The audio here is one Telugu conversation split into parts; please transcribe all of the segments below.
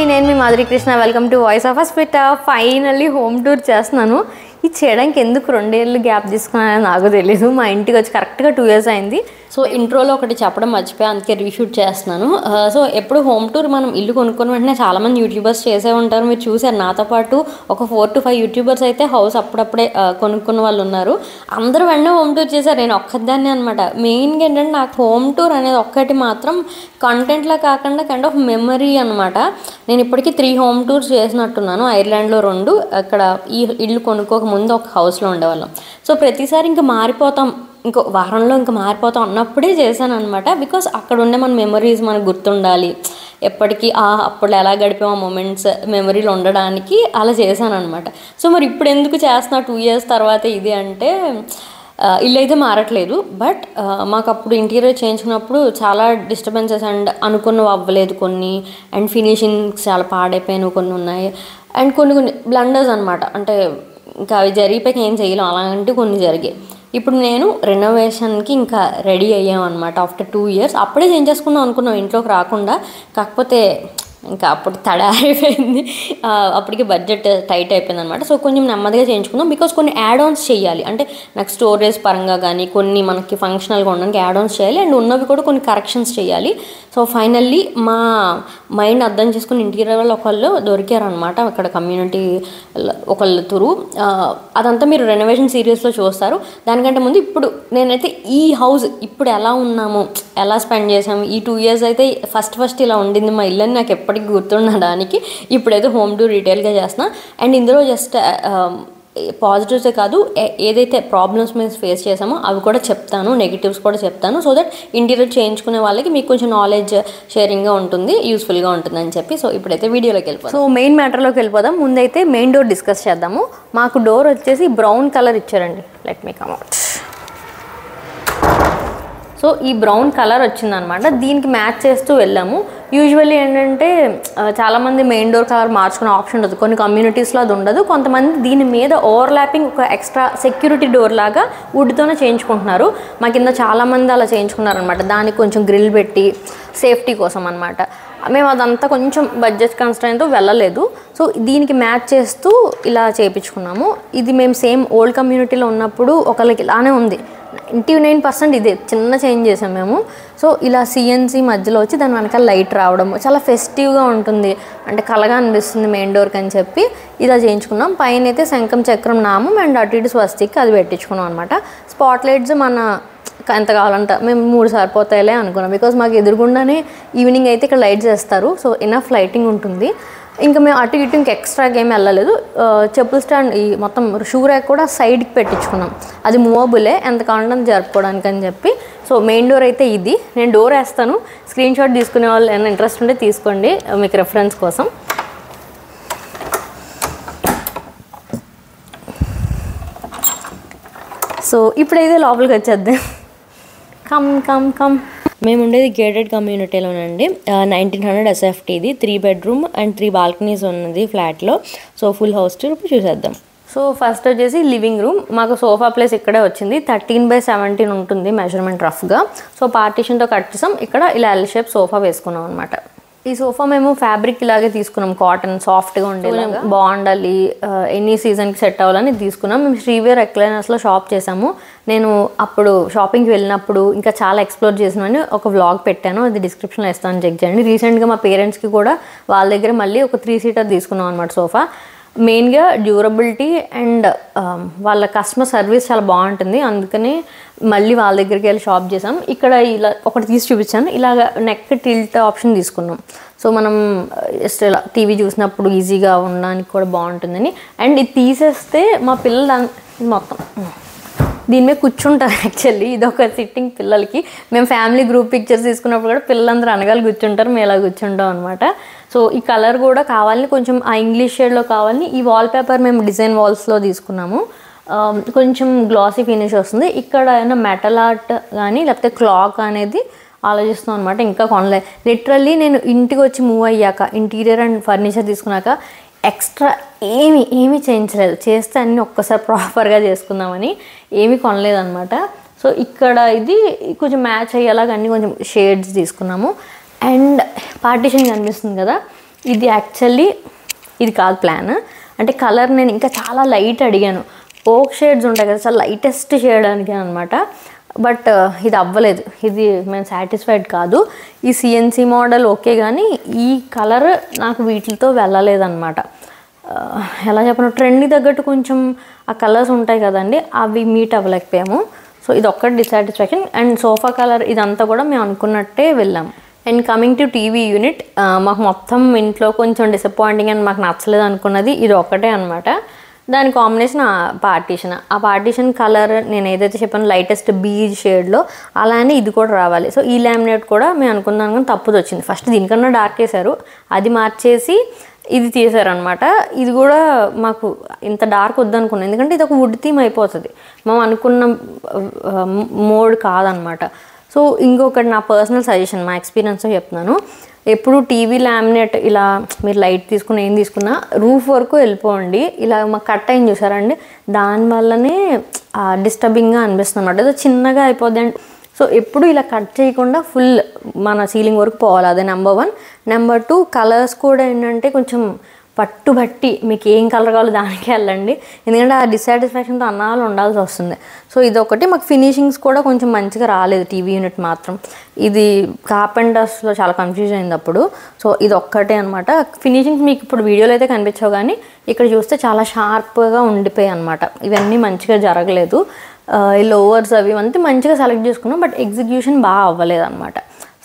నేను మీ Madhuri Krishna. Welcome to voice of hospita. Finally home tour చేస్తున్నాను. ఇది చేయడానికి ఎందుకు 2 ఏళ్ళు గ్యాప్ తీసుకున్నానని నాకు తెలీదు. మా ఇంటికి వచ్చి కరెక్ట్గా 2 years అయింది. సో ఇంట్రోలో ఒకటి చెప్పడం మర్చిపోయి అందుకే రీషూట్ చేస్తున్నాను. సో ఎప్పుడు హోమ్ టూర్ మనం ఇల్లు కొనుక్కున్న వెంటనే చాలామంది యూట్యూబర్స్ చేసే ఉంటారు, మీరు చూసారు. నాతో పాటు ఒక 4 to 5 యూట్యూబర్స్ అయితే హౌస్ అప్పుడప్పుడే కొనుక్కున్న వాళ్ళు ఉన్నారు. అందరూ వెంటనే హోమ్ టూర్ చేశారు, నేను ఒక్కదాన్నే అనమాట. మెయిన్గా ఏంటంటే నాకు హోమ్ టూర్ అనేది ఒక్కటి మాత్రం కంటెంట్లో కాకుండా కైండ్ ఆఫ్ మెమరీ అనమాట. నేను ఇప్పటికీ 3 హోమ్ టూర్స్ చేసినట్టున్నాను. ఐర్లాండ్లో 2, అక్కడ ఈ ఇల్లు కొనుక్కోక ముందు ఒక హౌస్లో ఉండేవాళ్ళం. సో ప్రతిసారి ఇంకా మారిపోతాం, ఇంకో వారంలో ఇంకా మారిపోతాం అన్నప్పుడే చేశాను అనమాట. బికాస్ అక్కడ ఉండే మన మెమరీస్ మనకు గుర్తుండాలి, ఎప్పటికీ అప్పుడు ఎలా గడిపాం ఆ మూమెంట్స్ మెమరీలో ఉండడానికి అలా చేశాను అనమాట. సో మరి ఇప్పుడు ఎందుకు చేస్తున్నా 2 years తర్వాత ఇది అంటే, ఇల్లు అయితే మారట్లేదు, బట్ మాకు అప్పుడు ఇంటీరియర్ చేయించుకున్నప్పుడు చాలా డిస్టర్బెన్సెస్ అండ్ అనుకున్నవి అవ్వలేదు కొన్ని, అండ్ ఫినిషింగ్స్ చాలా పాడైపోయినవి కొన్ని ఉన్నాయి, అండ్ కొన్ని బ్లండర్స్ అనమాట. అంటే ఇంకా అవి జరిగిపోయి ఏం చేయలేం, అలాంటి కొన్ని జరిగాయి. ఇప్పుడు నేను రెనోవేషన్కి ఇంకా రెడీ అయ్యామన్నమాట. ఆఫ్టర్ 2 years అప్పుడే చేంజ్ చేసుకుందాం అనుకున్నాం ఇంట్లోకి రాకుండా, కాకపోతే ఇంకా అప్పుడు తడారైపోయింది. అప్పటికి బడ్జెట్ టైట్ అయిపోయింది అనమాట. సో కొంచెం నెమ్మదిగా చేయించుకుందాం, బికాస్ కొన్ని యాడ్ ఆన్స్ చేయాలి. అంటే నాకు స్టోరేజ్ పరంగా కానీ కొన్ని మనకి ఫంక్షనల్గా ఉండడానికి యాడ్ ఆన్స్ చేయాలి, అండ్ ఉన్నవి కూడా కొన్ని కరెక్షన్స్ చేయాలి. సో ఫైనల్లీ మా మైండ్ అర్థం చేసుకుని ఇంటీరియర్ వాళ్ళు ఒకళ్ళు దొరికారనమాట అక్కడ కమ్యూనిటీ ఒకళ్ళు తురు. అదంతా మీరు రెనోవేషన్ సిరీస్లో చూస్తారు. దానికంటే ముందు ఇప్పుడు నేనైతే ఈ హౌస్ ఇప్పుడు ఎలా ఉన్నాము, ఎలా స్పెండ్ చేసాము, ఈ 2 years అయితే ఫస్ట్ ఇలా ఉండింది మా ఇల్లు అని నాకు ఎప్పటికీ గుర్తుండడానికి ఇప్పుడైతే హోమ్ టూర్ డీటెయిల్గా చేస్తున్నా. అండ్ ఇందులో జస్ట్ పాజిటివ్సే కాదు, ఏదైతే ప్రాబ్లమ్స్ మేము ఫేస్ చేసామో అవి కూడా చెప్తాను, నెగిటివ్స్ కూడా చెప్తాను. సో దట్ ఇంటీరియర్ చేయించుకునే వాళ్ళకి మీకు కొంచెం నాలెడ్జ్ షేరింగ్గా ఉంటుంది, యూస్ఫుల్గా ఉంటుంది అని చెప్పి. సో ఇప్పుడైతే వీడియోలోకి వెళ్ళిపోతాం. సో మెయిన్ మ్యాటర్లోకి వెళ్ళిపోదాం. ముందైతే మెయిన్ డోర్ డిస్కస్ చేద్దాము. మాకు డోర్ వచ్చేసి బ్రౌన్ కలర్ ఇచ్చారండి. Let me come out. So ఈ బ్రౌన్ కలర్ వచ్చిందనమాట, దీనికి మ్యాచ్ చేస్తూ వెళ్ళాము. యూజువల్లీ ఏంటంటే చాలామంది మెయిన్ డోర్ కలర్ మార్చుకునే ఆప్షన్ ఉండదు, కొన్ని కమ్యూనిటీస్లో అది ఉండదు. కొంతమంది దీని మీద ఓవర్లాపింగ్ ఒక ఎక్స్ట్రా సెక్యూరిటీ డోర్ లాగా వుడ్తోనే చేయించుకుంటున్నారు. మా కింద చాలామంది అలా చేయించుకున్నారనమాట, దానికి కొంచెం గ్రిల్ పెట్టి సేఫ్టీ కోసం అనమాట. మేము అదంతా కొంచెం బడ్జెట్ కన్స్ట్రెయింట్తో వెళ్ళలేదు. సో దీనికి మ్యాచ్ చేస్తూ ఇలా చేయించుకున్నాము. ఇది మేము సేమ్ ఓల్డ్ కమ్యూనిటీలో ఉన్నప్పుడు ఒకళ్ళకి ఇలానే ఉంది, 99% ఇదే, చిన్న చేంజ్ చేసాం మేము. సో ఇలా సిఎన్సి మధ్యలో వచ్చి దాని వెనకాల లైట్ రావడం చాలా ఫెస్టివ్గా ఉంటుంది, అంటే కలగా అనిపిస్తుంది మెయిన్ డోర్కి అని చెప్పి ఇలా చేయించుకున్నాం. పైన అయితే శంఖం చక్రం నామం అండ్ అటు ఇటు స్వస్తిక్ అది పెట్టించుకున్నాం అనమాట. స్పాట్ లైట్స్ మన ఎంత కావాలంట మేము 3 సరిపోతాయిలే అనుకున్నాం, బికాజ్ మాకు ఎదురుగుండానే ఈవినింగ్ అయితే ఇక్కడ లైట్స్ వేస్తారు. సో ఇనఫ్ లైటింగ్ ఉంటుంది. ఇంకా మేము అటు ఇటు ఇంక ఎక్స్ట్రాగా ఏమి వెళ్ళలేదు. చెప్పుల్ స్టాండ్ ఈ మొత్తం షూ ర్యాక్ కూడా సైడ్కి పెట్టించుకున్నాం, అది మూవబులే, ఎంత కావాలంటే జరుపుకోవడానికి అని చెప్పి. సో మెయిన్ డోర్ అయితే ఇది. నేను డోర్ వేస్తాను, స్క్రీన్ షాట్ తీసుకునే వాళ్ళు ఏమైనా ఇంట్రెస్ట్ ఉంటే తీసుకోండి మీకు రెఫరెన్స్ కోసం. సో ఇప్పుడైతే లోపలికి వచ్చేద్దాం. Come come come. మేము ఉండేది గేటెడ్ కమ్యూనిటీలోనండి. 1900 SFT ఇది. 3 bedroom అండ్ 3 balconies ఉన్నది ఫ్లాట్లో. సో ఫుల్ హౌస్ టూర్ ఇప్పుడు చూసేద్దాం. సో ఫస్ట్ వచ్చేసి లివింగ్ రూమ్. మాకు సోఫా ప్లేస్ ఇక్కడే వచ్చింది, 13x17 ఉంటుంది మెజర్మెంట్ రఫ్గా. సో పార్టీషన్తో కట్ చేసాం. ఇక్కడ ఇలా L షేప్ సోఫా వేసుకున్నాం అనమాట. ఈ సోఫా మేము ఫ్యాబ్రిక్ ఇలాగే తీసుకున్నాం, కాటన్ సాఫ్ట్గా ఉండేలాగా బాగుండాలి, ఎనీ సీజన్కి సెట్ అవ్వాలని తీసుకున్నాం. మేము శ్రీవేర్ ఎక్లైనర్స్లో షాప్ చేసాము. నేను అప్పుడు షాపింగ్కి వెళ్ళినప్పుడు ఇంకా చాలా ఎక్స్ప్లోర్ చేసినామని ఒక వ్లాగ్ పెట్టాను, అది డిస్క్రిప్షన్లో ఇస్తాను, చెక్ చేయండి. రీసెంట్గా మా పేరెంట్స్కి కూడా వాళ్ళ దగ్గర మళ్ళీ ఒక 3-seater తీసుకున్నాం అనమాట సోఫా. మెయిన్గా డ్యూరబిలిటీ అండ్ వాళ్ళ కస్టమర్ సర్వీస్ చాలా బాగుంటుంది, అందుకని మళ్ళీ వాళ్ళ దగ్గరికి వెళ్ళి షాప్ చేసాం. ఇక్కడ ఇలా ఒకటి తీసి చూపించాను, ఇలాగ నెక్ టిల్ట్ ఆప్షన్ తీసుకున్నాం. సో మనం జస్ట్ ఇలా టీవీ చూసినప్పుడు ఈజీగా ఉండడానికి కూడా బాగుంటుందని. అండ్ ఇది తీసేస్తే మా పిల్లలు మొత్తం దీని మీద కూర్చుంటారు. యాక్చువల్లీ ఇది ఒక సిట్టింగ్ పిల్లలకి. మేము ఫ్యామిలీ గ్రూప్ పిక్చర్స్ తీసుకున్నప్పుడు కూడా పిల్లలందరూ అనగాలి కూర్చుంటారు, మేము ఇలా కూర్చుంటాం అనమాట. సో ఈ కలర్ కూడా కావాలని కొంచెం ఆ ఇంగ్లీష్ షేడ్లో కావాలని ఈ వాల్పేపర్ మేము డిజైన్ వాల్స్లో తీసుకున్నాము. కొంచెం గ్లాసీ ఫినిష్ వస్తుంది. ఇక్కడ ఏమైనా మెటల్ ఆర్ట్ కానీ లేకపోతే క్లాక్ అనేది ఆలోచిస్తున్నాం అనమాట, ఇంకా కొనలే. లిటరల్లీ నేను ఇంటికి వచ్చి మూవ్ అయ్యాక ఇంటీరియర్ అండ్ ఫర్నిచర్ తీసుకున్నాక ఎక్స్ట్రా ఏమీ చేయించలేదు, చేస్తే అన్నీ ఒక్కసారి ప్రాపర్గా చేసుకుందామని ఏమీ కొనలేదన్నమాట. సో ఇక్కడ ఇది కొంచెం మ్యాచ్ అయ్యేలాగా అన్నీ కొంచెం షేడ్స్ తీసుకున్నాము. అండ్ పార్టీషన్ కనిపిస్తుంది కదా, ఇది యాక్చువల్లీ ఇది కాదు ప్లాన్. అంటే కలర్ నేను ఇంకా చాలా లైట్ అడిగాను. ఓక్ షేడ్స్ ఉంటాయి కదా, చాలా లైటెస్ట్ షేడ్ అడిగాను అనమాట. బట్ ఇది అవ్వలేదు, ఇది మేము సాటిస్ఫైడ్ కాదు. ఈ సిఎన్సి మోడల్ ఓకే, కానీ ఈ కలర్ నాకు వీటితో వెళ్ళలేదన్నమాట. ఎలా చెప్పను, ట్రెండ్కి తగ్గట్టు కొంచెం ఆ కలర్స్ ఉంటాయి కదండి, అవి మీట్ అవ్వలేకపోయాము. సో ఇది ఒక్కటి డిసాటిస్ఫాక్షన్. అండ్ సోఫా కలర్ ఇదంతా కూడా మేము అనుకున్నట్టే వెళ్ళాము. And coming to TV unit, మాకు మొత్తం ఇంట్లో కొంచెం డిసప్పాయింటింగ్ అండ్ మాకు నచ్చలేదు అనుకున్నది ఇది ఒక్కటే అనమాట. దాని కాంబినేషన్ ఆ పార్టీషన్ కలర్ నేను ఏదైతే చెప్పాను లైటెస్ట్ బీజ్ షేడ్లో, అలానే ఇది కూడా రావాలి. సో ఈ లామినేట్ కూడా మేము అనుకున్నాం కానీ తప్పుది వచ్చింది. ఫస్ట్ దీనికన్నా డార్క్ వేశారు, అది మార్చేసి ఇది తీసారనమాట. ఇది కూడా మాకు ఇంత డార్క్ వద్దనుకున్నాం, ఎందుకంటే ఇది ఒక వుడ్ థీమ్ అయిపోతుంది, మేము అనుకున్న మోడ్ కాదనమాట. సో ఇంకొకటి నా పర్సనల్ సజెషన్, మా ఎక్స్పీరియన్స్తో చెప్తున్నాను. ఎప్పుడు టీవీ లామినేట్ ఇలా మీరు లైట్ తీసుకున్న ఏం తీసుకున్నా రూఫ్ వరకు వెళ్ళిపోండి. ఇలా మాకు కట్ అయింది చూసారండి, దానివల్లనే డిస్టర్బింగ్గా అనిపిస్తుంది అనమాట, ఏదో చిన్నగా అయిపోద్ది. అండ్ సో ఎప్పుడు ఇలా కట్ చేయకుండా ఫుల్ మన సీలింగ్ వరకు పోవాలి, అదే నెంబర్ 1. నెంబర్ 2, కలర్స్ కూడా ఏంటంటే కొంచెం పట్టుబట్టి మీకు ఏం కలర్ కావాలో దానికే వెళ్ళండి, ఎందుకంటే ఆ డిసాటిస్ఫాక్షన్తో అన్నాళ్ళు ఉండాల్సి వస్తుంది. సో ఇదొకటి. మాకు ఫినిషింగ్స్ కూడా కొంచెం మంచిగా రాలేదు టీవీ యూనిట్ మాత్రం. ఇది కార్పెంటర్స్లో చాలా కన్ఫ్యూజ్ అయింది అప్పుడు. సో ఇది ఒక్కటే అనమాట. ఫినిషింగ్స్ మీకు ఇప్పుడు వీడియోలో అయితే కనిపించవు, కానీ ఇక్కడ చూస్తే చాలా షార్ప్గా ఉండిపోయాయి అనమాట. ఇవన్నీ మంచిగా జరగలేదు. ఈ లోవర్స్ అవి అంతా మంచిగా సెలెక్ట్ చేసుకున్నాం, బట్ ఎగ్జిక్యూషన్ బాగా అవ్వలేదు అనమాట.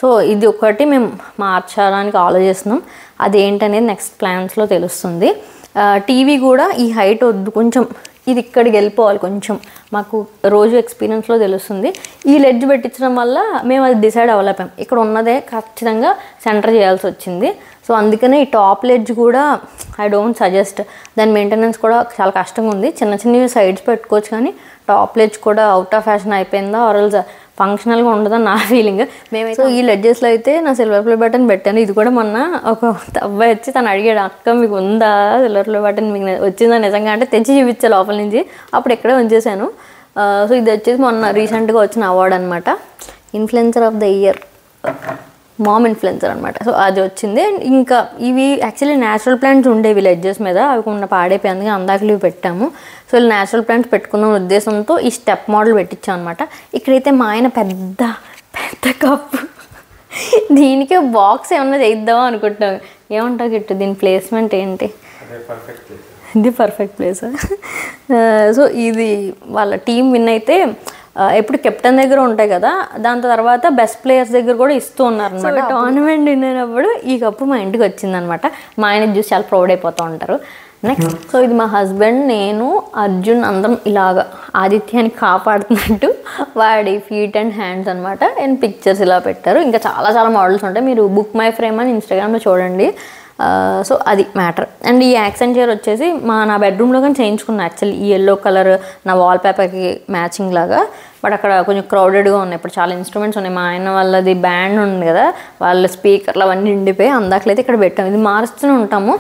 సో ఇది ఒకటి మేము మార్చడానికి ఆలోచిస్తున్నాం, అదేంటనేది నెక్స్ట్ ప్లాన్స్లో తెలుస్తుంది. టీవీ కూడా ఈ హైట్ వద్దు, కొంచెం ఇది ఇక్కడికి వెళ్ళిపోవాలి, కొంచెం మాకు రోజు ఎక్స్పీరియన్స్లో తెలుస్తుంది. ఈ లెడ్జ్ పెట్టించడం వల్ల మేము అది డిసైడ్ అవ్వలేపాం, ఇక్కడ ఉన్నదే ఖచ్చితంగా సెంటర్ చేయాల్సి వచ్చింది. సో అందుకనే ఈ టాప్ లెడ్జ్ కూడా ఐ డోంట్ సజెస్ట్, దాని మెయింటెనెన్స్ కూడా చాలా కష్టంగా ఉంది. చిన్న చిన్నవి సైడ్స్ పెట్టుకోవచ్చు, కానీ టాప్ లెడ్జ్ కూడా అవుట్ ఆఫ్ ఫ్యాషన్ అయిపోయిందా, ఆర్ఎల్స్ ఫంక్షనల్గా ఉండదని నా ఫీలింగ్. మేమైతే సో ఈ లెడ్జెస్లో అయితే నా సిల్వర్ ప్లే బటన్ పెట్టాను. ఇది కూడా మొన్న ఒక అబ్బాయి వచ్చి తను అడిగాడు, అక్క మీకు ఉందా సిల్వర్ ప్లే బటన్, మీకు వచ్చిందా నిజంగా అంటే తెచ్చి చూపించా లోపల నుంచి, అప్పుడు ఎక్కడే ఉంచేసాను. సో ఇది వచ్చేసి మొన్న రీసెంట్గా వచ్చిన అవార్డు అనమాట, influencer of the year, mom influencer అనమాట. సో అది వచ్చింది. ఇంకా ఇవి యాక్చువల్లీ న్యాచురల్ ప్లాంట్స్ ఉండేవి లెడ్జెస్ మీద, అవి కొన్ని పాడైపోయింది, అందాకలు ఇవి పెట్టాము. సో ఇలా న్యాచురల్ ప్లాంట్స్ పెట్టుకున్న ఉద్దేశంతో ఈ స్టెప్ మోడల్ పెట్టించాం అనమాట. ఇక్కడైతే మా ఆయన పెద్ద పెద్ద కప్పు, దీనికే బాక్స్ ఏమన్నా చేద్దామా అనుకుంటాం. ఏమంటావు గిట్టు, దీని ప్లేస్మెంట్ ఏంటి? ఇది పర్ఫెక్ట్ ప్లేస్. సో ఇది వాళ్ళ టీం విన్ అయితే ఎప్పుడు కెప్టెన్ దగ్గర ఉంటాయి కదా, దాని తర్వాత బెస్ట్ ప్లేయర్స్ దగ్గర కూడా ఇస్తూ ఉన్నారు అనమాట. టోర్నమెంట్ విన్ అయినప్పుడు ఈ కప్పు మా ఇంటికి వచ్చిందనమాట. మా ఆయన చూసి చాలా ప్రౌడ్ అయిపోతూ ఉంటారు. నెక్స్ట్ సో ఇది మా హస్బెండ్, నేను, అర్జున్ అందరం ఇలాగా ఆదిత్యాన్ని కాపాడుతున్నట్టు వాడి ఫీట్ అండ్ హ్యాండ్స్ అనమాట. అండ్ పిక్చర్స్ ఇలా పెట్టారు. ఇంకా చాలా చాలా మోడల్స్ ఉంటాయి, మీరు బుక్ మై ఫ్రేమ్ అని ఇన్స్టాగ్రామ్లో చూడండి. సో అది మ్యాటర్. అండ్ ఈ యాక్సెంట్ చైర్ వచ్చేసి నా బెడ్రూమ్లో కానీ చేయించుకున్నాను యాక్చువల్లీ, ఈ ఎల్లో కలర్ నా వాల్ పేపర్కి మ్యాచింగ్ లాగా. బట్ అక్కడ కొంచెం క్రౌడెడ్గా ఉన్నాయి, ఇప్పుడు చాలా ఇన్స్ట్రుమెంట్స్ ఉన్నాయి. మా ఆయన వాళ్ళది బ్యాండ్ ఉంది కదా, వాళ్ళ స్పీకర్లు అవన్నీ నిండిపోయి అందాకలైతే ఇక్కడ పెట్టాము. ఇది మారుస్తూనే ఉంటాము,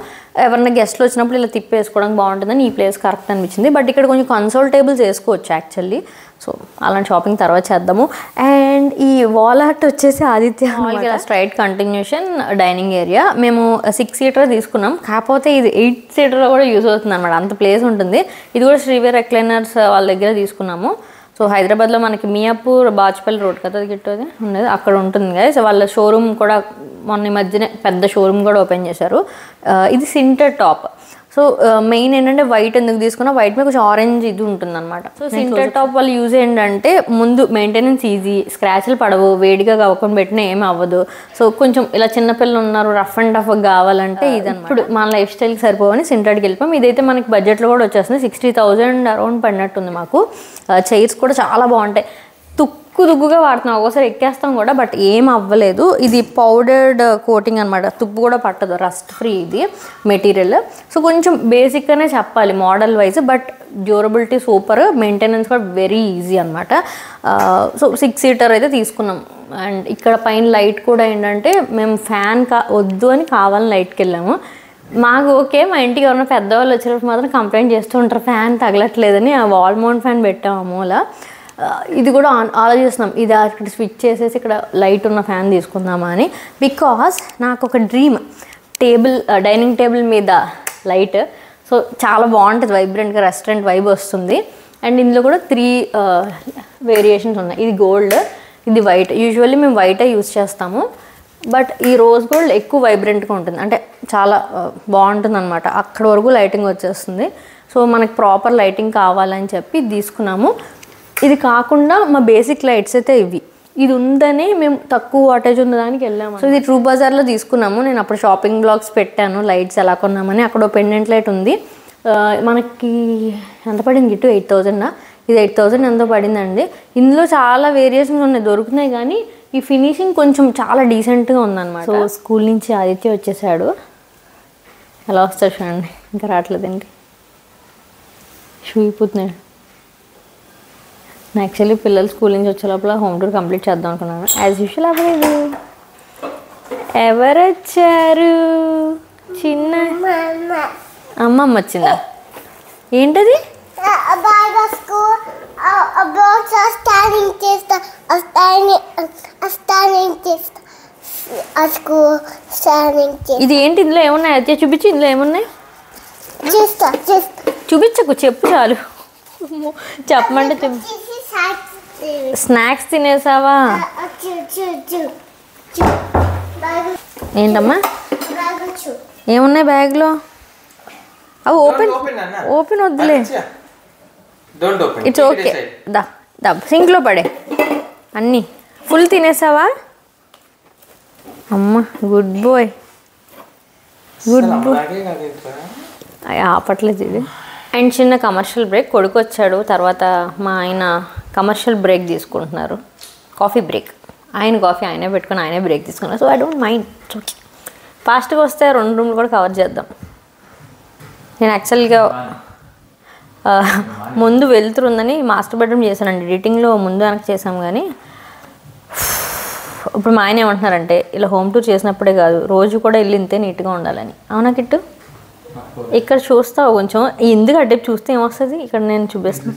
ఎవరైనా గెస్ట్లు వచ్చినప్పుడు ఇలా తిప్పేసుకోవడానికి బాగుంటుందని ఈ ప్లేస్ కరెక్ట్ అనిపించింది. బట్ ఇక్కడ కొంచెం కన్సోల్ టేబుల్స్ వేసుకోవచ్చు యాక్చువల్లీ. సో అలాంటి షాపింగ్ తర్వాత చేద్దాము. అండ్ ఈ వాల్ ఆర్ట్ వచ్చేసి Aditya straight continuation dining area. మేము 6 సీటర్ తీసుకున్నాం, కాకపోతే ఇది 8 సీటర్ కూడా యూజ్ అవుతుంది అనమాట, అంత ప్లేస్ ఉంటుంది. ఇది కూడా శ్రీవేర్ రెక్లైనర్స్ వాళ్ళ దగ్గర తీసుకున్నాము. సో హైదరాబాద్లో మనకి మియాపూర్ బాచ్పల్లి రోడ్ కదా గిట్టది ఉండేది, అక్కడ ఉంటుంది కదా. సో వాళ్ళ షోరూమ్ కూడా మొన్న మధ్యనే పెద్ద షోరూమ్ కూడా ఓపెన్ చేశారు. ఇది సింటర్ టాప్. సో మెయిన్ ఏంటంటే వైట్ ఎందుకు తీసుకున్నా, వైట్ మీద కొంచెం ఆరెంజ్ ఇది ఉంటుంది అనమాట. సో సింటర్ టాప్ వాళ్ళు యూజ్ ఏంటంటే ముందు మెయింటెనెన్స్ ఈజీ, స్క్రాచ్లు పడవు, వేడిగా కవ్వకుండా పెట్టినా ఏమి అవ్వదు. సో కొంచెం ఇలా చిన్నపిల్లలు ఉన్నారు, రఫ్ అండ్ టఫ్ కావాలంటే ఇది ఇప్పుడు మన లైఫ్ స్టైల్కి సరిపోవని సింటర్కి వెళ్ళిపోయాం. ఇదైతే మనకి బడ్జెట్లో కూడా వచ్చేస్తుంది, 60,000 అరౌండ్ పడినట్టుంది మాకు. చైర్స్ కూడా చాలా బాగుంటాయి, తుక్కుగా వాడుతున్నాం, ఒకసారి ఎక్కేస్తాం కూడా, బట్ ఏం అవ్వలేదు. ఇది పౌడర్డ్ కోటింగ్ అనమాట, తుప్పు కూడా పట్టదు, రస్ట్ ఫ్రీ ఇది మెటీరియల్. సో కొంచెం బేసిక్గానే చెప్పాలి model wise, but durability super, maintenance కూడా వెరీ ఈజీ అనమాట. సో 6 సీటర్ అయితే తీసుకున్నాం. అండ్ ఇక్కడ పైన లైట్ కూడా ఏంటంటే మేము ఫ్యాన్ వద్దు అని కావాలని లైట్కి వెళ్ళాము. మాకు ఓకే, మా ఇంటికి ఎవరైనా పెద్దవాళ్ళు వచ్చినప్పుడు మాత్రం కంప్లైంట్ చేస్తూ ఉంటారు ఫ్యాన్ తగలట్లేదని, ఆ వాల్ మౌంట్ ఫ్యాన్ పెట్టాము మూల. ఇది కూడా ఆలోచిస్తున్నాం, ఇది అక్కడ స్విచ్ చేసేసి ఇక్కడ లైట్ ఉన్న ఫ్యాన్ తీసుకుందామా అని. బికాస్ నాకు ఒక డ్రీమ్, డైనింగ్ టేబుల్ మీద లైట్. సో చాలా బాగుంటుంది, వైబ్రెంట్గా రెస్టారెంట్ వైబ్ వస్తుంది. అండ్ ఇందులో కూడా 3 వేరియేషన్స్ ఉన్నాయి. ఇది గోల్డ్, ఇది వైట్. యూజువల్లీ మేము వైటే యూజ్ చేస్తాము, బట్ ఈ రోజ్ గోల్డ్ ఎక్కువ వైబ్రెంట్గా ఉంటుంది, అంటే చాలా బాగుంటుంది అనమాట. అక్కడ వరకు లైటింగ్ వచ్చేస్తుంది. సో మనకి ప్రాపర్ లైటింగ్ కావాలని చెప్పి తీసుకున్నాము. ఇది కాకుండా మా బేసిక్ లైట్స్ అయితే ఇవి. ఇది ఉందని మేము తక్కువ వాటేజ్ ఉన్నదానికి వెళ్ళాము. సో ఇది ట్రూ బజార్లో తీసుకున్నాము. నేను అప్పుడు షాపింగ్ బ్లాగ్స్ పెట్టాను లైట్స్ ఎలా కొన్నామని. అక్కడ పెండెంట్ లైట్ ఉంది. మనకి ఎంత పడింది గిట్టు 8,000. ఇది 8,000 ఎంతో పడిందండి. ఇందులో చాలా వేరియేషన్స్ ఉన్నాయి, దొరుకుతున్నాయి, కానీ ఈ ఫినిషింగ్ కొంచెం చాలా డీసెంట్గా ఉందన్నమాట. సో స్కూల్ నుంచి ఆదిత్య వచ్చేసాడు. ఎలా వస్తాడు చూడండి, ఇంకా రావట్లేదండి, షూ ఇప్పుతున్నాడు. నేను యాక్చువల్లీ పిల్లలు స్కూల్ నుంచి వచ్చే లోపల హోమ్ టూర్ కంప్లీట్ చేద్దాం అనుకున్నాను. యాజ్ యూజువల్ అవ్వలేదు. ఎవరు వచ్చారు? చిన్న అమ్మమ్మ వచ్చిందా? ఏంటది? ఇది ఏంటి? ఇందులో ఏమున్నాయి అయితే చూపించి. ఇందులో ఏమున్నాయి చూపించకు, చెప్పు చాలు. చెప్పమంటే చెప్పు. స్నాక్స్ తినేసావా? ఏంటమ్మా ఏమున్నాయి బ్యాగ్లో? అవి ఓపెన్ వద్దులే, ఇట్స్ ఓకే. దా సింక్లో పడే. అన్నీ ఫుల్ తినేసావా? అమ్మ గుడ్ బాయ్. ఆపట్లేదు ఇది. అండ్ చిన్న కమర్షియల్ బ్రేక్. కొడుకు వచ్చాడు, తర్వాత మా ఆయన కమర్షియల్ బ్రేక్ తీసుకుంటున్నారు, కాఫీ బ్రేక్. ఆయన కాఫీ ఆయనే పెట్టుకుని ఆయనే బ్రేక్ తీసుకున్నారు. So I don't mind. ఫాస్ట్గా వస్తే 2 రూమ్లు కూడా కవర్ చేద్దాం. నేను యాక్చువల్గా ముందు వెళ్తుందని మాస్టర్ బెడ్రూమ్ చేశానండి. ఎడిటింగ్లో ముందు వెనక్కి చేసాం, కానీ ఇప్పుడు మా ఆయన ఏమంటున్నారంటే ఇలా హోమ్ టూర్ చేసినప్పుడే కాదు, రోజు కూడా వెళ్ళి ఇంతే నీట్గా ఉండాలని. అవునా కిట్టు? ఇక్కడ చూస్తావు కొంచెం, ఎందుకు అడ్డే చూస్తే ఏమొస్తుంది? ఇక్కడ నేను చూపిస్తాను.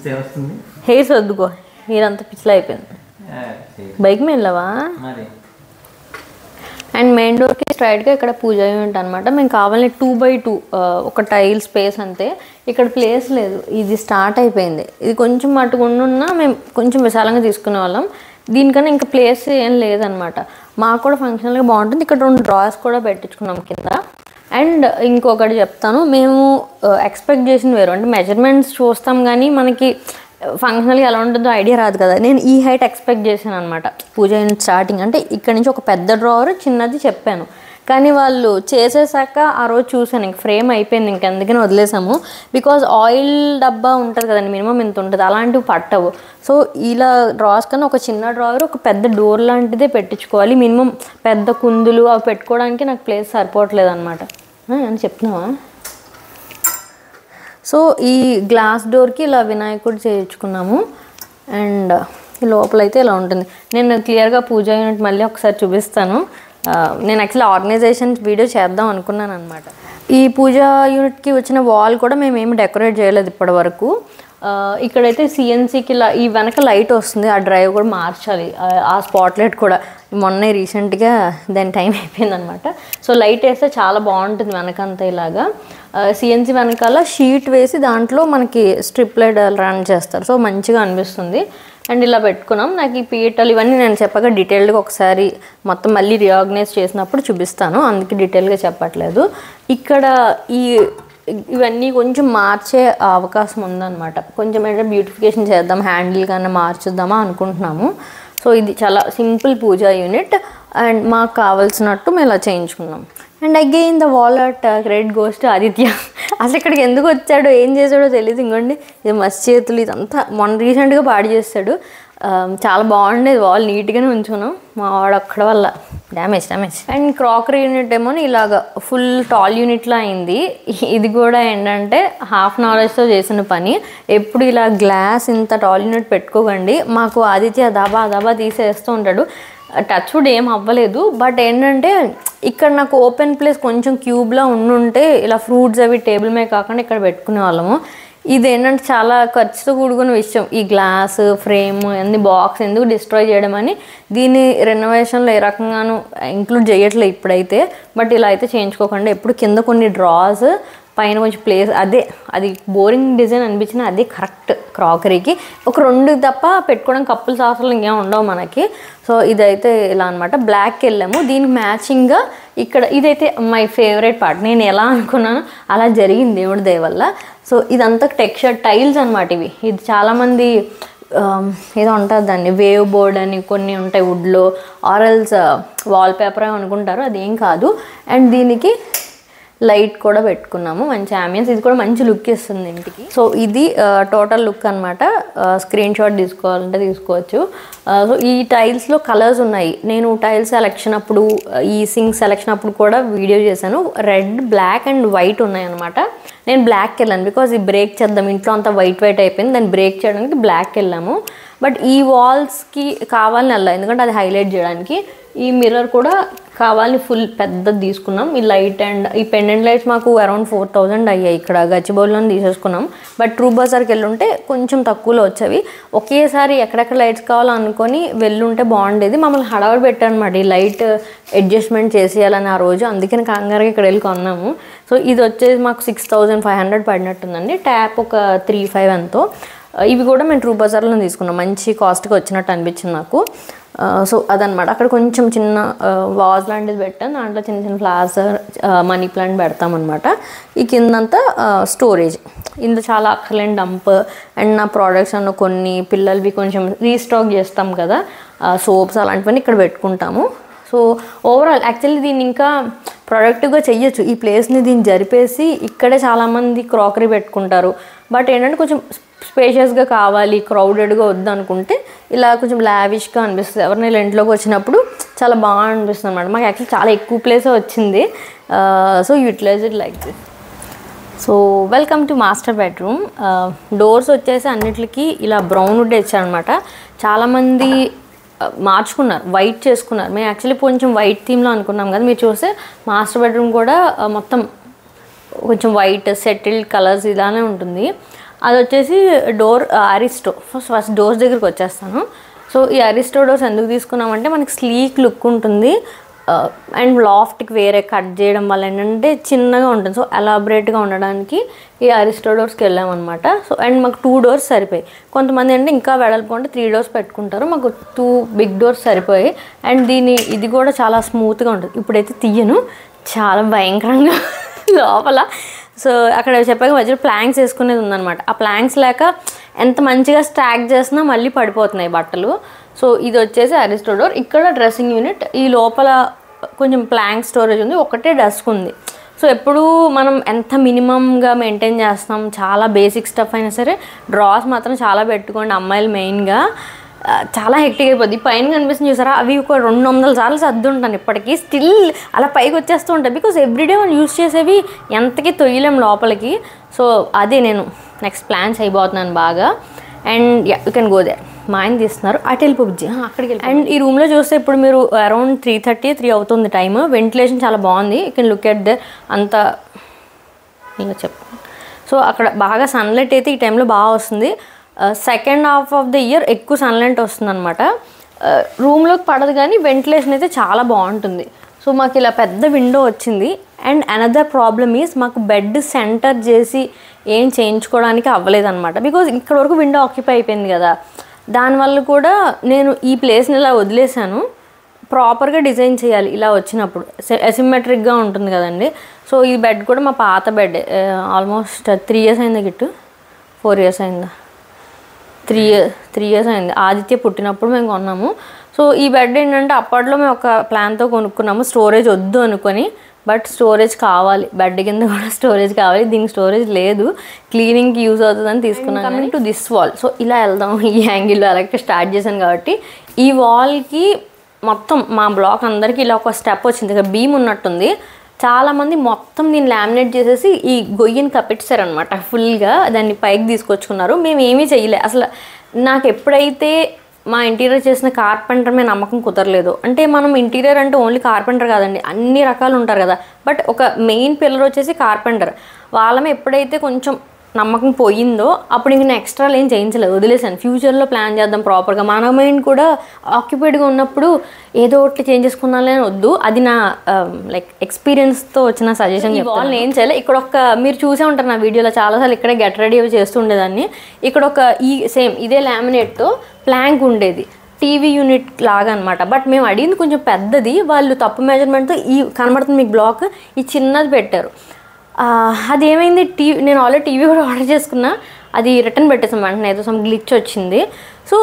హెయిర్స్ వద్దుకో, హెయిర్ అంతా పిచ్చిలో అయిపోయింది. బైక్ మీద వెళ్ళవా? అండ్ మెయిన్ డోర్కి స్ట్రైట్గా ఇక్కడ పూజ యూనిట్ అనమాట. మేము కావాలని 2x2 ఒక టైల్ స్పేస్ అంతే. ఇక్కడ ప్లేస్ లేదు, ఇది స్టార్ట్ అయిపోయింది. ఇది కొంచెం మట్టుకున్నా మేము కొంచెం విశాలంగా తీసుకునే వాళ్ళం. దీనికన్నా ఇంకా ప్లేస్ ఏం లేదనమాట. మాకు కూడా ఫంక్షనల్గా బాగుంటుంది. ఇక్కడ 2 డ్రాయర్స్ కూడా పెట్టించుకున్నాం కింద. అండ్ ఇంకొకటి చెప్తాను, మేము ఎక్స్పెక్ట్ చేసిన వేరు. అంటే మెజర్మెంట్స్ చూస్తాం కానీ మనకి ఫంక్షనల్గా ఎలా ఉంటుందో ఐడియా రాదు కదా. నేను ఈ హైట్ ఎక్స్పెక్ట్ చేశాను అనమాట పూజ యూనిట్ స్టార్టింగ్. అంటే ఇక్కడ నుంచి ఒక పెద్ద డ్రావర్ చిన్నది చెప్పాను, కానీ వాళ్ళు చేసేసాక ఆ రోజు చూసాను ఇంక ఫ్రేమ్ అయిపోయింది, ఇంక అందుకని వదిలేసాము. బికాజ్ ఆయిల్ డబ్బా ఉంటుంది కదండి, మినిమం ఇంత ఉంటుంది, అలాంటివి పట్టవు. సో ఇలా డ్రాస్ కన్నా ఒక చిన్న డ్రావర్, ఒక పెద్ద డోర్ లాంటిదే పెట్టించుకోవాలి. మినిమం పెద్ద కుందులు అవి పెట్టుకోవడానికి నాకు ప్లేస్ సరిపోవట్లేదు అనమాట అని చెప్తున్నావా. సో ఈ గ్లాస్ డోర్కి ఇలా వినాయకుడు చేయించుకున్నాము. అండ్ ఈ లోపలైతే ఇలా ఉంటుంది. నేను క్లియర్గా పూజ యూనిట్ మళ్ళీ ఒకసారి చూపిస్తాను. నేను యాక్చువల్లీ ఆర్గనైజేషన్ వీడియో చేద్దాం అనుకున్నాను అనమాట. ఈ పూజా యూనిట్కి వచ్చిన వాల్ కూడా మేము ఏమి డెకరేట్ చేయలేదు ఇప్పటి వరకు. ఇక్కడైతే సిఎన్సీకి ఇలా ఈ వెనక లైట్ వస్తుంది, ఆ డ్రైవ్ కూడా మార్చాలి. ఆ స్పాట్ లైట్ కూడా మొన్న రీసెంట్గా దాని టైం అయిపోయిందనమాట. సో లైట్ వేస్తే చాలా బాగుంటుంది వెనకంతా. ఇలాగా సిఎన్సీ వెనకాల షీట్ వేసి దాంట్లో మనకి స్ట్రిప్ లైట్ రన్ చేస్తారు. సో మంచిగా అనిపిస్తుంది. అండ్ ఇలా పెట్టుకున్నాం. నాకు ఈ పీటలు ఇవన్నీ నేను చెప్పగా డీటెయిల్డ్గా ఒకసారి మొత్తం మళ్ళీ రీఆర్గనైజ్ చేసినప్పుడు చూపిస్తాను, అందుకే డీటెయిల్గా చెప్పట్లేదు. ఇక్కడ ఇవన్నీ కొంచెం మార్చే అవకాశం ఉందన్నమాట. కొంచెం ఏంటంటే బ్యూటిఫికేషన్ చేద్దాం, హ్యాండిల్ కన్నా మార్చుద్దామా అనుకుంటున్నాము. సో ఇది చాలా సింపుల్ పూజా యూనిట్ అండ్ మాకు కావాల్సినట్టు మేము ఇలా చేయించుకున్నాం. And again the wallet credit goes to Aditya. అసలు ఇక్కడికి ఎందుకు వచ్చాడో ఏం చేశాడో తెలియదు. ఇంకోండి ఇది మస్తు చేతులు, ఇదంతా మొన్న రీసెంట్గా పాడు చేస్తాడు. చాలా బాగుండేది, వాల్ నీట్గానే ఉంచుకున్నాం. మా వాడు అక్కడ వల్ల డ్యామేజ్. అండ్ క్రాకరీ యూనిట్ ఏమో ఇలాగ ఫుల్ టాల్ యూనిట్లో అయింది. ఇది కూడా ఏంటంటే హాఫ్ నాలెడ్జ్తో చేసిన పని. ఎప్పుడు ఇలా గ్లాస్ ఇంత టాల్ యూనిట్ పెట్టుకోకండి. మాకు ఆదిత్య దాబా తీసేస్తూ ఉంటాడు. టచ్ వుడ్ ఏం అవ్వలేదు. బట్ ఏంటంటే ఇక్కడ నాకు ఓపెన్ ప్లేస్ కొంచెం క్యూబ్లా ఉండుంటే ఇలా ఫ్రూట్స్ అవి టేబుల్ మీద కాకుండా ఇక్కడ పెట్టుకునే వాళ్ళము. ఇదేంటంటే చాలా ఖర్చుతో కూడుకున్న విషయం. ఈ గ్లాస్ ఫ్రేమ్ అన్ని బాక్స్ ఎందుకు డిస్ట్రాయ్ చేయడం అని దీని రెనోవేషన్లో ఏ రకంగానూ ఇంక్లూడ్ చేయట్లేదు ఇప్పుడైతే. బట్ ఇలా అయితే చేయించుకోకుండా ఎప్పుడు కింద కొన్ని డ్రాస్ పైన కొంచెం ప్లేస్ అది బోరింగ్ డిజైన్ అనిపించిన అదే కరెక్ట్ క్రాకరీకి. ఒక 2 తప్ప పెట్టుకోవడం కప్పుల సాసలు ఇంకేం ఉండవు మనకి. సో ఇదైతే ఇలా అనమాట. బ్లాక్కి వెళ్ళాము. దీనికి మ్యాచింగ్గా ఇక్కడ ఇదైతే మై ఫేవరెట్ పార్ట్. నేను ఎలా అనుకున్నానో అలా జరిగింది దేవుడి దయ వల్ల. సో ఇదంతా టెక్స్చర్ టైల్స్ అనమాట ఇవి. ఇది చాలామంది ఏదో ఉంటుంది దాన్ని వేవ్ బోర్డ్ అని కొన్ని ఉంటాయి వుడ్లో, ఆరల్స్ వాల్ పేపర్ అనుకుంటారు, అదేం కాదు. అండ్ దీనికి లైట్ కూడా పెట్టుకున్నాము, మంచి ఆంబియన్స్. ఇది కూడా మంచి లుక్ ఇస్తుంది ఇంటికి. సో ఇది టోటల్ లుక్ అనమాట. స్క్రీన్ షాట్ తీసుకోవాలంటే తీసుకోవచ్చు. సో ఈ టైల్స్లో కలర్స్ ఉన్నాయి. నేను టైల్స్ సెలెక్షన్ అప్పుడు ఈ సింక్ సెలెక్షన్ అప్పుడు కూడా వీడియో చేశాను. రెడ్, బ్లాక్ అండ్ వైట్ ఉన్నాయి అనమాట. నేను బ్లాక్కి వెళ్ళాను బికాజ్ ఈ బ్రేక్ చేద్దాం, ఇంట్లో అంతా వైట్ అయిపోయింది, దాన్ని బ్రేక్ చేయడానికి బ్లాక్కి వెళ్ళాము. బట్ ఈ వాల్స్కి కావాలని వెళ్ళాలి ఎందుకంటే అది హైలైట్ చేయడానికి. ఈ మిర్రర్ కూడా కావాలని ఫుల్ పెద్దది తీసుకున్నాం. ఈ లైట్ అండ్ ఈ పెండెంట్ లైట్స్ మాకు అరౌండ్ 4000 అయ్యాయి ఇక్కడ గచ్చిబౌలిలోనే తీసేసుకున్నాం. బట్ ట్రూ బజార్కి వెళ్ళుంటే కొంచెం తక్కువలో వచ్చేవి. ఒకేసారి ఎక్కడెక్కడ లైట్స్ కావాలో అనుకొని వెళ్ళుంటే బాగుండేది. మమ్మల్ని హడావుడి పెట్టారనమాట ఈ లైట్ అడ్జస్ట్మెంట్ చేసేయాలని ఆ రోజు. అందుకని కంగారుగా ఇక్కడ వెళ్ళి కొన్నాము. సో ఇది వచ్చేసి మాకు 6500 పడినట్టుందండి. ట్యాప్ ఒక 3500 ఎంతో. ఇవి కూడా మేము ట్రూ బజార్లో తీసుకున్నాం. మంచి కాస్ట్గా వచ్చినట్టు అనిపించింది నాకు. సో అదనమాట. అక్కడ కొంచెం చిన్న వాజ్ లాంటిది పెట్టాను, దాంట్లో చిన్న చిన్న ఫ్లవర్స్ మనీ ప్లాంట్ పెడతామన్నమాట. ఈ కిందంతా స్టోరేజ్. ఇందులో చాలా అక్కర్లేని డంప్ అండ్ నా ప్రోడక్ట్స్ అన్న కొన్ని పిల్లలవి కొంచెం రీస్టాక్ చేస్తాం కదా, సోప్స్ అలాంటివన్నీ ఇక్కడ పెట్టుకుంటాము. సో ఓవరాల్ యాక్చువల్లీ దీన్ని ఇంకా ప్రొడక్టివ్గా చెయ్యొచ్చు. ఈ ప్లేస్ని దీన్ని జరిపేసి ఇక్కడే చాలామంది క్రాకరీ పెట్టుకుంటారు. బట్ ఏంటంటే కొంచెం స్పేషియస్గా కావాలి, క్రౌడెడ్గా వద్దు అనుకుంటే ఇలా కొంచెం లావిష్గా అనిపిస్తుంది. ఎవరిని ఇలా ఇంట్లోకి వచ్చినప్పుడు చాలా బాగా అనిపిస్తుంది అనమాట. మాకు యాక్చువల్లీ చాలా ఎక్కువ ప్లేసే వచ్చింది. So utilize it like this. So welcome to master bedroom. Doors వచ్చేసి అన్నిటికీ ఇలా బ్రౌన్ వుడ్ ఇచ్చారనమాట. చాలామంది మార్చుకున్నారు, వైట్ చేసుకున్నారు. మేము యాక్చువల్లీ కొంచెం వైట్ థీమ్లో అనుకున్నాం కదా. మీరు చూస్తే మాస్టర్ బెడ్రూమ్ కూడా మొత్తం కొంచెం వైట్ సెటిల్డ్ కలర్స్ ఇలానే ఉంటుంది. అది వచ్చేసి డోర్ అరిస్టో. ఫస్ట్ డోర్స్ దగ్గరికి వచ్చేస్తాను. సో ఈ అరిస్టో డోర్స్ ఎందుకు తీసుకున్నామంటే మనకి స్లీక్ లుక్ ఉంటుంది అండ్ లాఫ్ట్కి వేరే కట్ చేయడం వల్ల ఏంటంటే చిన్నగా ఉంటుంది. సో ఎలాబరేట్గా ఉండడానికి ఈ అరిస్టో డోర్స్కి వెళ్ళామన్నమాట. సో అండ్ మాకు 2 డోర్స్ సరిపోయి. కొంతమంది అంటే ఇంకా వెడల్పుకుంటే 3 డోర్స్ పెట్టుకుంటారు. మాకు 2 బిగ్ డోర్స్ సరిపోయి. అండ్ ఇది కూడా చాలా స్మూత్గా ఉంటుంది. ఇప్పుడైతే తీయను, చాలా భయంకరంగా లోపల. సో అక్కడ చెప్పాక మధ్యలో ప్లాంక్స్ వేసుకునేది ఉందన్నమాట. ఆ ప్లాంక్స్ లేక ఎంత మంచిగా స్టాక్ చేసినా మళ్ళీ పడిపోతున్నాయి బట్టలు. సో ఇది వచ్చేసి అరిస్టో డోర్. ఇక్కడ డ్రెస్సింగ్ యూనిట్. ఈ లోపల కొంచెం ప్లాంక్ స్టోరేజ్ ఉంది, ఒకటే డెస్క్ ఉంది. సో ఎప్పుడు మనం ఎంత మినిమంగా మెయింటైన్ చేస్తాం, చాలా బేసిక్ స్టఫ్ అయినా సరే డ్రాస్ మాత్రం చాలా పెట్టుకోండి అమ్మాయిలు మెయిన్గా. చాలా హెక్టిక్ అయిపోద్ది. పైన కనిపిస్తుంది చూసారా, అవి ఒక 200 సార్లు సర్దుంటాను ఇప్పటికీ. స్టిల్ అలా పైకి వచ్చేస్తూ ఉంటాయి బికాజ్ ఎవ్రీడే మనం యూస్ చేసేవి ఎంతకి తొయ్యలేం లోపలికి. సో అదే నేను నెక్స్ట్ ప్లాన్ చేయబోతున్నాను బాగా. And you can go they. మా ఆయన తీస్తున్నారు, అటు వెళ్ళిపోద్ది అక్కడికి వెళ్ళి. అండ్ ఈ రూమ్లో చూస్తే ఇప్పుడు మీరు అరౌండ్ 3:30 అవుతుంది టైమ్. వెంటిలేషన్ చాలా బాగుంది. You can look at they. అంతా ఇంకా చెప్పు. సో అక్కడ బాగా సన్లైట్ అయితే ఈ టైంలో బాగా వస్తుంది. Second half of the year ఎక్కువ సన్లైట్ వస్తుంది అనమాట. రూమ్లోకి పడదు కానీ వెంటిలేషన్ అయితే చాలా బాగుంటుంది. సో మాకు ఇలా పెద్ద విండో వచ్చింది. అండ్ అనదర్ ప్రాబ్లమ్ ఈజ్ మాకు బెడ్ సెంటర్ చేసి ఏం చేయించుకోవడానికి అవ్వలేదన్నమాట. బికాజ్ ఇక్కడ వరకు విండో ఆక్యుపై అయిపోయింది కదా. దానివల్ల కూడా నేను ఈ ప్లేస్ని ఇలా వదిలేసాను. ప్రాపర్గా డిజైన్ చేయాలి ఇలా వచ్చినప్పుడు, అసిమెట్రిక్గా ఉంటుంది కదండి. సో ఈ బెడ్ కూడా మా పాత బెడ్, ఆల్మోస్ట్ 3 years అయిందా గిట్టు, 4 years అయిందా, 3 years అయింది. ఆదిత్య పుట్టినప్పుడు మేము కొన్నాము. సో ఈ బెడ్ ఏంటంటే అప్పట్లో మేము ఒక ప్లాన్తో కొనుక్కున్నాము, స్టోరేజ్ వద్దు అనుకొని. బట్ స్టోరేజ్ కావాలి, బెడ్ కింద కూడా స్టోరేజ్ కావాలి. దీనికి స్టోరేజ్ లేదు, క్లీనింగ్కి యూజ్ అవుతుందని తీసుకున్నాను. Coming to this wall. So ఇలా వెళ్దాం, ఈ యాంగిల్లో అలాగే స్టార్ట్ చేశాను కాబట్టి. ఈ వాల్కి మొత్తం మా బ్లాక్ అందరికీ ఇలా ఒక స్టెప్ వచ్చింది, ఇక్కడ బీమ్ ఉన్నట్టుంది. చాలామంది మొత్తం దీన్ని లామినేట్ చేసేసి ఈ గొయ్యిని కప్పెట్టారనమాట ఫుల్గా. దాన్ని పైకి తీసుకొచ్చుకున్నారు. మేము ఏమీ చేయలే అసలు. నాకు ఎప్పుడైతే మా ఇంటీరియర్ చేసిన కార్పెంటర్ మీద నమ్మకం కుదరలేదు. అంటే మనం ఇంటీరియర్ అంటే ఓన్లీ కార్పెంటర్ కాదండి, అన్ని రకాలు ఉంటారు కదా. బట్ ఒక మెయిన్ పిల్లర్ వచ్చేసి కార్పెంటర్. వాళ్ళమే ఎప్పుడైతే కొంచెం నమ్మకం పోయిందో అప్పుడు ఇంక నేను ఎక్స్ట్రా ఏం చేయించలేదు, వదిలేసాను. ఫ్యూచర్లో ప్లాన్ చేద్దాం ప్రాపర్గా. మన మైండ్ కూడా ఆక్యుపైడ్గా ఉన్నప్పుడు ఏదో ఒకటి చేంజ్ చేసుకున్నాలే అని వద్దు. అది నా లైక్ ఎక్స్పీరియన్స్తో వచ్చిన సజెషన్. వాళ్ళు ఏం చేయాలి, ఇక్కడ ఒక మీరు చూసే ఉంటారు నా వీడియోలో చాలాసార్లు ఇక్కడే గెట్ రెడీ అవి చేస్తూ ఉండేదాన్ని. ఇక్కడ ఒక సేమ్ ఇదే లామినేట్తో ప్లాంక్ ఉండేది, టీవీ యూనిట్ లాగా అనమాట. బట్ మేము అడిగింది కొంచెం పెద్దది, వాళ్ళు తప్పు మెజర్మెంట్తో కనబడుతుంది మీకు బ్లాక్, ఈ చిన్నది పెట్టారు. అదేమైంది, నేను ఆల్రెడీ టీవీ కూడా ఆర్డర్ చేసుకున్నా, అది రిటర్న్ పెట్టేసాం వెంటనే, ఏదో సమ్ గ్లిచ్ వచ్చింది. సో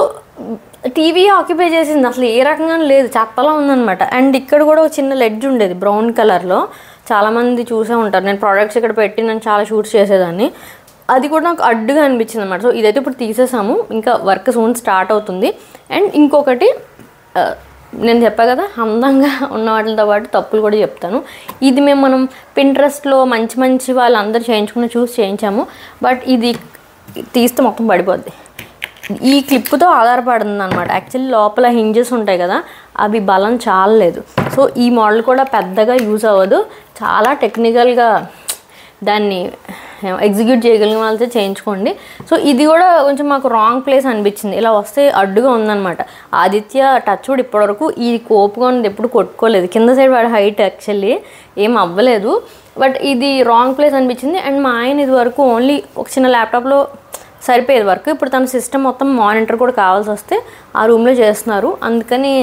టీవీ ఆక్యుపై చేసింది, అసలు ఏ రకంగా లేదు, చెత్తలా ఉందన్నమాట. అండ్ ఇక్కడ కూడా ఒక చిన్న లెడ్జ్ ఉండేది బ్రౌన్ కలర్లో, చాలామంది చూసే ఉంటారు. నేను ప్రోడక్ట్స్ ఇక్కడ పెట్టి నేను చాలా షూట్స్ చేసేదాన్ని, అది కూడా నాకు అడ్డుగా అనిపించింది అనమాట. సో ఇదైతే ఇప్పుడు తీసేసాము, ఇంకా వర్క్ సూన్ స్టార్ట్ అవుతుంది. అండ్ ఇంకొకటి నేను చెప్పా కదా, అందంగా ఉన్న వాటితో పాటు తప్పులు కూడా చెప్తాను. ఇది మనం పింట్రెస్ట్లో మంచి వాళ్ళందరూ చేయించుకుని చూసి చేయించాము. బట్ ఇది తీస్తే మొత్తం పడిపోద్ది. ఈ క్లిప్తో ఆధారపడుతుంది అనమాట. యాక్చువల్లీ లోపల హింజెస్ ఉంటాయి కదా, అవి బలం చాలా లేదు. సో ఈ మోడల్ కూడా పెద్దగా యూజ్ అవ్వదు, చాలా టెక్నికల్గా దాన్ని ఎగ్జిక్యూట్ చేయగలిగిన వాళ్ళతో చేయించుకోండి. సో ఇది కూడా కొంచెం మాకు రాంగ్ ప్లేస్ అనిపించింది, ఇలా వస్తే అడ్డుగా ఉందన్నమాట. ఆదిత్య టచ్ కూడా ఇప్పటివరకు ఈ కోపుగా ఉన్నది ఎప్పుడు కొట్టుకోలేదు, కింద సైడ్ వాడి హైట్ యాక్చువల్లీ ఏం అవ్వలేదు. బట్ ఇది రాంగ్ ప్లేస్ అనిపించింది. అండ్ మా ఆయన ఇది వరకు ఓన్లీ ఒక చిన్న ల్యాప్టాప్లో సరిపోయేది వర్క్, ఇప్పుడు తన సిస్టమ్ మొత్తం మానిటర్ కూడా కావాల్సి వస్తే ఆ రూమ్లో చేస్తున్నారు, అందుకని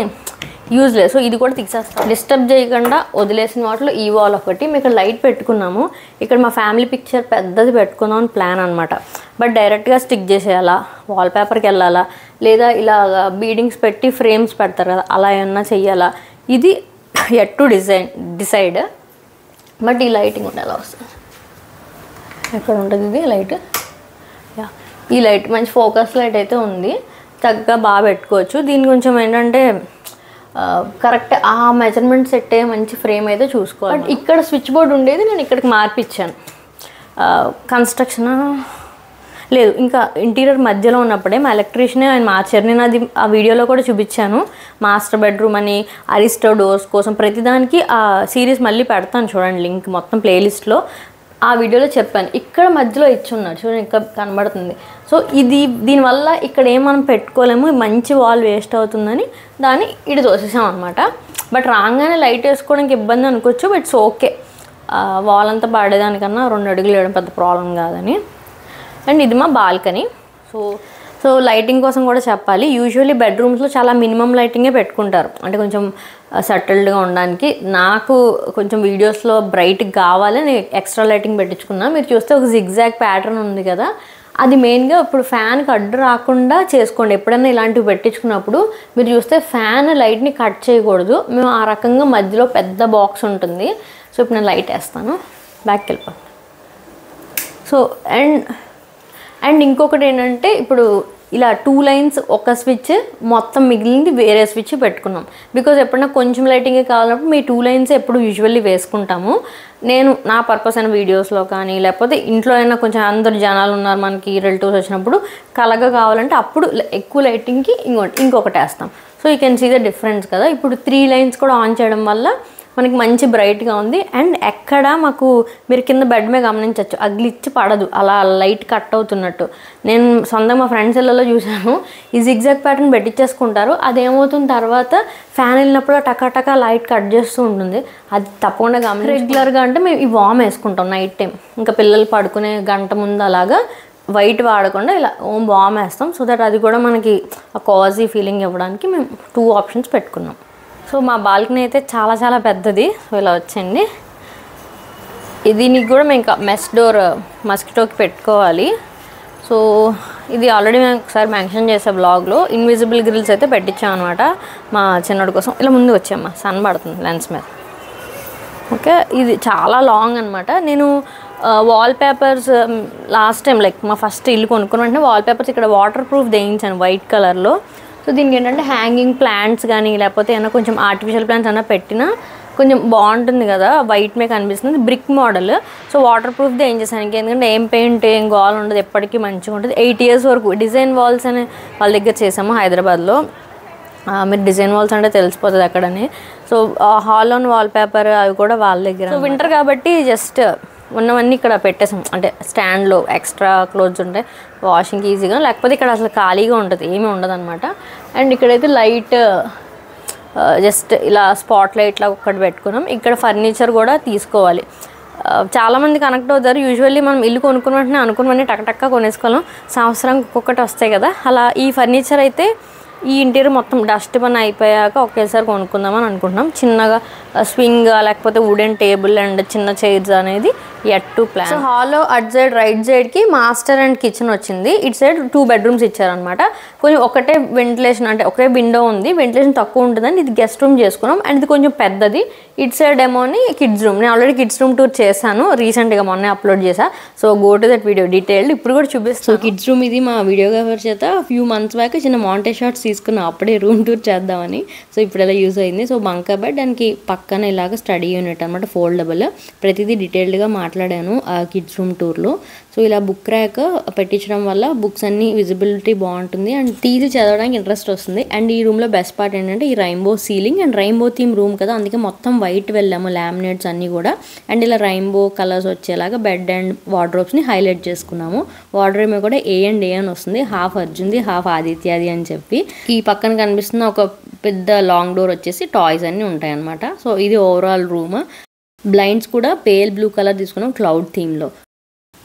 యూజ్ లేదు. సో ఇది కూడా తీసేస్తాం, డిస్టర్బ్ చేయకుండా వదిలేసిన వాటిలో ఈ వాల్ ఒకటి. మేము ఇక్కడ లైట్ పెట్టుకున్నాము, ఇక్కడ మా ఫ్యామిలీ పిక్చర్ పెద్దది పెట్టుకుందాం అని ప్లాన్ అనమాట. బట్ డైరెక్ట్గా స్టిక్ చేసేయాలా, వాల్ పేపర్కి వెళ్ళాలా, లేదా ఇలా బీడింగ్స్ పెట్టి ఫ్రేమ్స్ పెడతారు కదా, అలా ఏమన్నా చెయ్యాలా, ఇది ఎట్ టు డిసైడ్. బట్ ఈ లైటింగ్ ఉంటే ఎలా వస్తుంది, ఎక్కడ ఉంటుంది ఇది లైట్, ఈ లైట్ మంచి ఫోకస్ లైట్ అయితే ఉంది, చక్కగా బాగా పెట్టుకోవచ్చు. దీని కొంచెం ఏంటంటే కరెక్ట్ ఆ మెజర్మెంట్ సెట్ అయ్యే మంచి ఫ్రేమ్ అయితే చూసుకోవాలి. బట్ ఇక్కడ స్విచ్ బోర్డ్ ఉండేది, నేను ఇక్కడికి మార్పిచ్చాను. కన్స్ట్రక్షన్ లేదు, ఇంకా ఇంటీరియర్ మధ్యలో ఉన్నప్పుడే మా ఎలక్ట్రీషియన్ ఆయన మార్చారు. నేను అది ఆ వీడియోలో కూడా చూపించాను. మాస్టర్ బెడ్రూమ్ అని, అరిస్టో డోర్స్ కోసం ప్రతిదానికి ఆ సిరీస్ మళ్ళీ పెడతాను చూడండి, లింక్ మొత్తం ప్లేలిస్ట్లో. ఆ వీడియోలో చెప్పాను, ఇక్కడ మధ్యలో ఇచ్చున్నారు చూడండి, ఇంకా కనబడుతుంది. సో దీనివల్ల ఇక్కడ ఏం మనం పెట్టుకోలేము, మంచి వాల్ వేస్ట్ అవుతుందని దాన్ని ఇటు తోసేసాం అనమాట. బట్ రాగానే లైట్ వేసుకోవడానికి ఇబ్బంది అనుకోవచ్చు, బట్ ఇట్స్ ఓకే, వాల్ అంతా పడేదానికన్నా 2 అడుగులు వేయడం పెద్ద ప్రాబ్లం కాదని. అండ్ ఇది మా బాల్కనీ. సో లైటింగ్ కోసం కూడా చెప్పాలి, యూజువల్లీ బెడ్రూమ్స్లో చాలా మినిమం లైటింగే పెట్టుకుంటారు, అంటే కొంచెం సెటిల్డ్గా ఉండడానికి. నాకు కొంచెం వీడియోస్లో బ్రైట్ కావాలని ఎక్స్ట్రా లైటింగ్ పెట్టించుకున్నా. మీరు చూస్తే ఒక జిగ్జాగ్ ప్యాటర్న్ ఉంది కదా, అది మెయిన్గా ఇప్పుడు ఫ్యాన్కి అడ్డు రాకుండా చేసుకోండి. ఎప్పుడైనా ఇలాంటివి పెట్టించుకున్నప్పుడు మీరు చూస్తే ఫ్యాన్ లైట్ని కట్ చేయకూడదు. మేము ఆ రకంగా మధ్యలో పెద్ద బాక్స్ ఉంటుంది. సో ఇప్పుడు నేను లైట్ వేస్తాను, బ్యాక్కి వెళ్ళిపోతాను. సో అండ్ ఇంకొకటి ఏంటంటే, ఇప్పుడు ఇలా 2 లైన్స్ ఒక స్విచ్, మొత్తం మిగిలింది వేరే స్విచ్ పెట్టుకున్నాం. బికాజ్ ఎప్పుడైనా కొంచెం లైటింగే కావాలన్నప్పుడు మీ 2 లైన్స్ ఎప్పుడు యూజువల్లీ వేసుకుంటాము. నేను నా పర్పస్ అయిన వీడియోస్లో కానీ, లేకపోతే ఇంట్లో అయినా కొంచెం అందరు జనాలు ఉన్నారు మనకి, రిలేటివ్స్ వచ్చినప్పుడు కలగా కావాలంటే అప్పుడు ఎక్కువ లైటింగ్కి ఇంకొకటి వేస్తాం. So you can see the difference కదా. ఇప్పుడు 3 లైన్స్ కూడా ఆన్ చేయడం వల్ల మనకి మంచి బ్రైట్గా ఉంది. అండ్ ఎక్కడ మాకు మీరు కింద బెడ్ మీద గమనించవచ్చు, ఆ గ్లిచ్ పడదు, అలా లైట్ కట్ అవుతున్నట్టు. నేను సొంతంగా మా ఫ్రెండ్స్ ఇళ్ళలో చూసాను, ఈ జిగ్జాగ్ ప్యాటర్న్ పెట్టించేసుకుంటారు, అదేమవుతుంది తర్వాత ఫ్యాన్ వెళ్ళినప్పుడు టకా లైట్ కట్ చేస్తూ ఉంటుంది. అది తప్పకుండా గమని రెగ్యులర్గా అంటే మేము ఈ వామ్ వేసుకుంటాం నైట్ టైం, ఇంకా పిల్లలు పడుకునే గంట ముందు అలాగా వైట్ వాడకుండా ఇలా వామ్ వేస్తాం. సో దట్ అది కూడా మనకి ఆ కాజీ ఫీలింగ్ ఇవ్వడానికి మేము 2 ఆప్షన్స్ పెట్టుకున్నాం. సో మా బాల్కనీ అయితే చాలా పెద్దది. సో ఇలా వచ్చింది, దీనికి కూడా మేము మెస్ డోర్ మస్కిటోకి పెట్టుకోవాలి. సో ఇది ఆల్రెడీ మేము ఒకసారి మెన్షన్ చేసే బ్లాగ్లో ఇన్విజిబుల్ గ్రిల్స్ అయితే పెట్టించాం అనమాట మా చిన్నోడి కోసం. ఇలా ముందు వచ్చామ్మా, సన్ పడుతుంది లెన్స్ మీద. ఓకే, ఇది చాలా లాంగ్ అనమాట. నేను wall papers last time like మా ఫస్ట్ ఇల్లు కొనుక్కున్న వెంటనే వాల్ పేపర్స్ ఇక్కడ వాటర్ ప్రూఫ్ వేయించాను వైట్ కలర్లో. సో దీనికి ఏంటంటే హ్యాంగింగ్ ప్లాంట్స్ కానీ, లేకపోతే ఏమైనా కొంచెం ఆర్టిఫిషియల్ ప్లాంట్స్ అయినా పెట్టినా కొంచెం బాగుంటుంది కదా, వైట్ మీద కనిపిస్తుంది. బ్రిక్ మోడల్, సో వాటర్ ప్రూఫ్ది ఏం చేశాను, ఎందుకంటే ఏం పెయింట్ ఏం గోల్ ఉండదు, ఎప్పటికీ మంచిగా ఉంటుంది. 8 years వరకు డిజైన్ వాల్స్ అని వాళ్ళ దగ్గర చేసాము హైదరాబాద్లో. మీరు డిజైన్ వాల్స్ అంటే తెలిసిపోతుంది అక్కడని. So hall on wallpaper అవి కూడా వాళ్ళ దగ్గర. సో వింటర్ కాబట్టి జస్ట్ ఉన్నవన్నీ ఇక్కడ పెట్టేసాం, అంటే స్టాండ్లో ఎక్స్ట్రా క్లోత్స్ ఉంటాయి వాషింగ్కి ఈజీగా, లేకపోతే ఇక్కడ అసలు ఖాళీగా ఉంటుంది, ఏమీ ఉండదు అనమాట. అండ్ ఇక్కడైతే లైట్ జస్ట్ ఇలా స్పాట్ లైట్లా ఒకటి పెట్టుకున్నాం. ఇక్కడ ఫర్నిచర్ కూడా తీసుకోవాలి, చాలామంది కనెక్ట్ అవుతారు. యూజువల్లీ మనం ఇల్లు కొనుక్కున్న వెంటనే అనుకున్నవన్నీ టక్టక్కా కొనేసుకోలేం, సంవత్సరానికి ఒక్కొక్కటి వస్తాయి కదా. అలా ఈ ఫర్నిచర్ అయితే ఈ ఇంటీరియర్ మొత్తం డస్ట్ పని అయిపోయాక ఒకేసారి కొనుక్కుందామని అనుకుంటున్నాం. చిన్నగా స్వింగ్ లేకపోతే వుడెన్ టేబుల్ అండ్ చిన్న చైర్స్ అనేది ఎట్ టు ప్లాన్. సో హాల్లో అటు సైడ్ రైట్ సైడ్కి మాస్టర్ అండ్ కిచెన్ వచ్చింది, ఇటు సైడ్ 2 bedrooms ఇచ్చారనమాట. కొంచెం ఒకటే వెంటిలేషన్, అంటే ఒకే విండో ఉంది, వెంటిలేషన్ తక్కువ ఉంటుందని ఇది గెస్ట్ రూమ్ చేసుకున్నాం. అండ్ ఇది కొంచెం పెద్దది. ఇటు సైడ్ ఏమోని కిడ్స్ రూమ్, నేను ఆల్రెడీ కిడ్స్ రూమ్ టూర్ చేశాను రీసెంట్గా, మొన్నే అప్లోడ్ చేశా. So go to that video detailed, ఇప్పుడు కూడా చూపిస్తాను. సో కిడ్స్ రూమ్ ఇది మా వీడియోగ్రాఫర్ చేత ఫ్యూ మంత్స్ బ్యాక్ చిన్న మాంటే షాట్స్ తీసుకున్నాం, అప్పుడే రూమ్ టూర్ చేద్దామని. సో ఇప్పుడు ఎలా యూజ్ అయింది. సో బంకా బెడ్, దానికి పక్కన ఇలాగ స్టడీ యూనిట్ అనమాట, ఫోల్డబుల్. ప్రతిదీ డీటెయిల్డ్గా మాట్లాడాను ఆ కిడ్స్ రూమ్ టూర్లో. సో ఇలా బుక్ ర్యాక్ పెట్టించడం వల్ల బుక్స్ అన్ని విజిబిలిటీ బాగుంటుంది అండ్ తీసి చదవడానికి ఇంట్రెస్ట్ వస్తుంది. అండ్ ఈ రూమ్లో బెస్ట్ పార్ట్ ఏంటంటే ఈ rainbow ceiling and rainbow theme room కదా, అందుకే మొత్తం వైట్ వెళ్ళాము, లామినేట్స్ అన్నీ కూడా. అండ్ ఇలా రైన్బో కలర్స్ వచ్చేలాగా బెడ్ అండ్ వార్డ్రోబ్స్ని హైలైట్ చేసుకున్నాము. వార్డ్రోబ్ కూడా A and A అని వస్తుంది, హాఫ్ అర్జున్ది హాఫ్ ఆదిత్యాది అని చెప్పి. ఈ పక్కన కనిపిస్తున్న ఒక పెద్ద లాంగ్ డోర్ వచ్చేసి టాయ్స్ అన్నీ ఉంటాయి అనమాట. సో ఇది ఓవరాల్ రూమ్. బ్లైండ్స్ కూడా పేల్ బ్లూ కలర్ తీసుకున్నాం క్లౌడ్ థీమ్లో.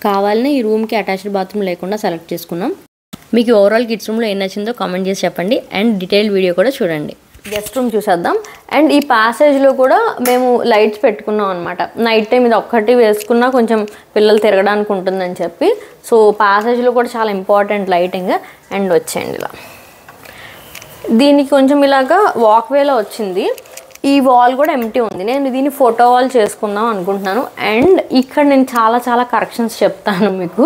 కావాలనే ఈ రూమ్కి అటాచ్డ్ బాత్రూమ్ లేకుండా సెలెక్ట్ చేసుకున్నాం. మీకు ఓవరాల్ కిడ్స్ రూమ్లో ఏం నచ్చిందో కామెంట్ చేసి చెప్పండి అండ్ డీటెయిల్ వీడియో కూడా చూడండి. గెస్ట్ రూమ్ చూసేద్దాం. అండ్ ఈ ప్యాసేజ్లో కూడా మేము లైట్స్ పెట్టుకున్నాం అనమాట. నైట్ టైం ఇది ఒక్కటి వేసుకున్నా కొంచెం పిల్లలు తిరగడానికి ఉంటుందని చెప్పి. సో ప్యాసేజ్లో కూడా చాలా ఇంపార్టెంట్ లైటింగ్. అండ్ వచ్చేయండి ఇలా, దీనికి కొంచెం ఇలాగా వాక్వేలో వచ్చింది. ఈ వాల్ కూడా ఎంటీ ఉంది, నేను దీన్ని ఫోటో వాల్ చేసుకుందాం అనుకుంటున్నాను. అండ్ ఇక్కడ నేను చాలా కరెక్షన్స్ చెప్తాను మీకు.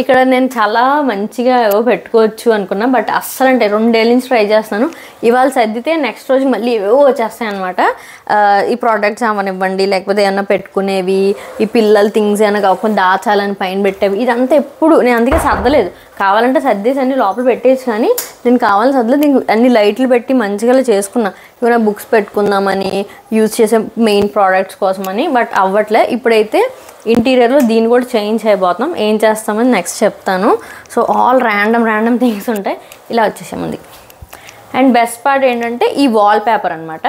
ఇక్కడ నేను చాలా మంచిగా ఏవో పెట్టుకోవచ్చు అనుకున్నా, బట్ అస్సలు అంటే 2 ఏళ్ళ నుంచి ట్రై చేస్తాను. ఇవాళ సర్దితే నెక్స్ట్ రోజు మళ్ళీ ఏవో వచ్చేస్తాయి అనమాట. ఈ ప్రోడక్ట్స్ ఏమనివ్వండి, లేకపోతే ఏమన్నా పెట్టుకునేవి, ఈ పిల్లల థింగ్స్ ఏమైనా కాకుండా దాచాలని పైన పెట్టేవి, ఇదంతా ఎప్పుడు నేను అందుకే సర్దలేదు. కావాలంటే సర్దేసి అన్ని లోపల పెట్టేసి, కానీ నేను కావాలని సర్దలేదు. దీనికి అన్ని లైట్లు పెట్టి మంచిగా చేసుకున్నా, ఏమైనా బుక్స్ పెట్టుకుందామని, యూజ్ చేసే మెయిన్ ప్రోడక్ట్స్ కోసమని. బట్ అవ్వట్లే. ఇప్పుడైతే ఇంటీరియర్లో దీన్ని కూడా చేంజ్ అయిపోతాం, ఏం చేస్తామని నెక్స్ట్ చెప్తాను. సో ఆల్ ర్యాండమ్ థింగ్స్ ఉంటాయి. ఇలా వచ్చేసే ముందు. అండ్ బెస్ట్ పార్ట్ ఏంటంటే ఈ వాల్ పేపర్ అనమాట.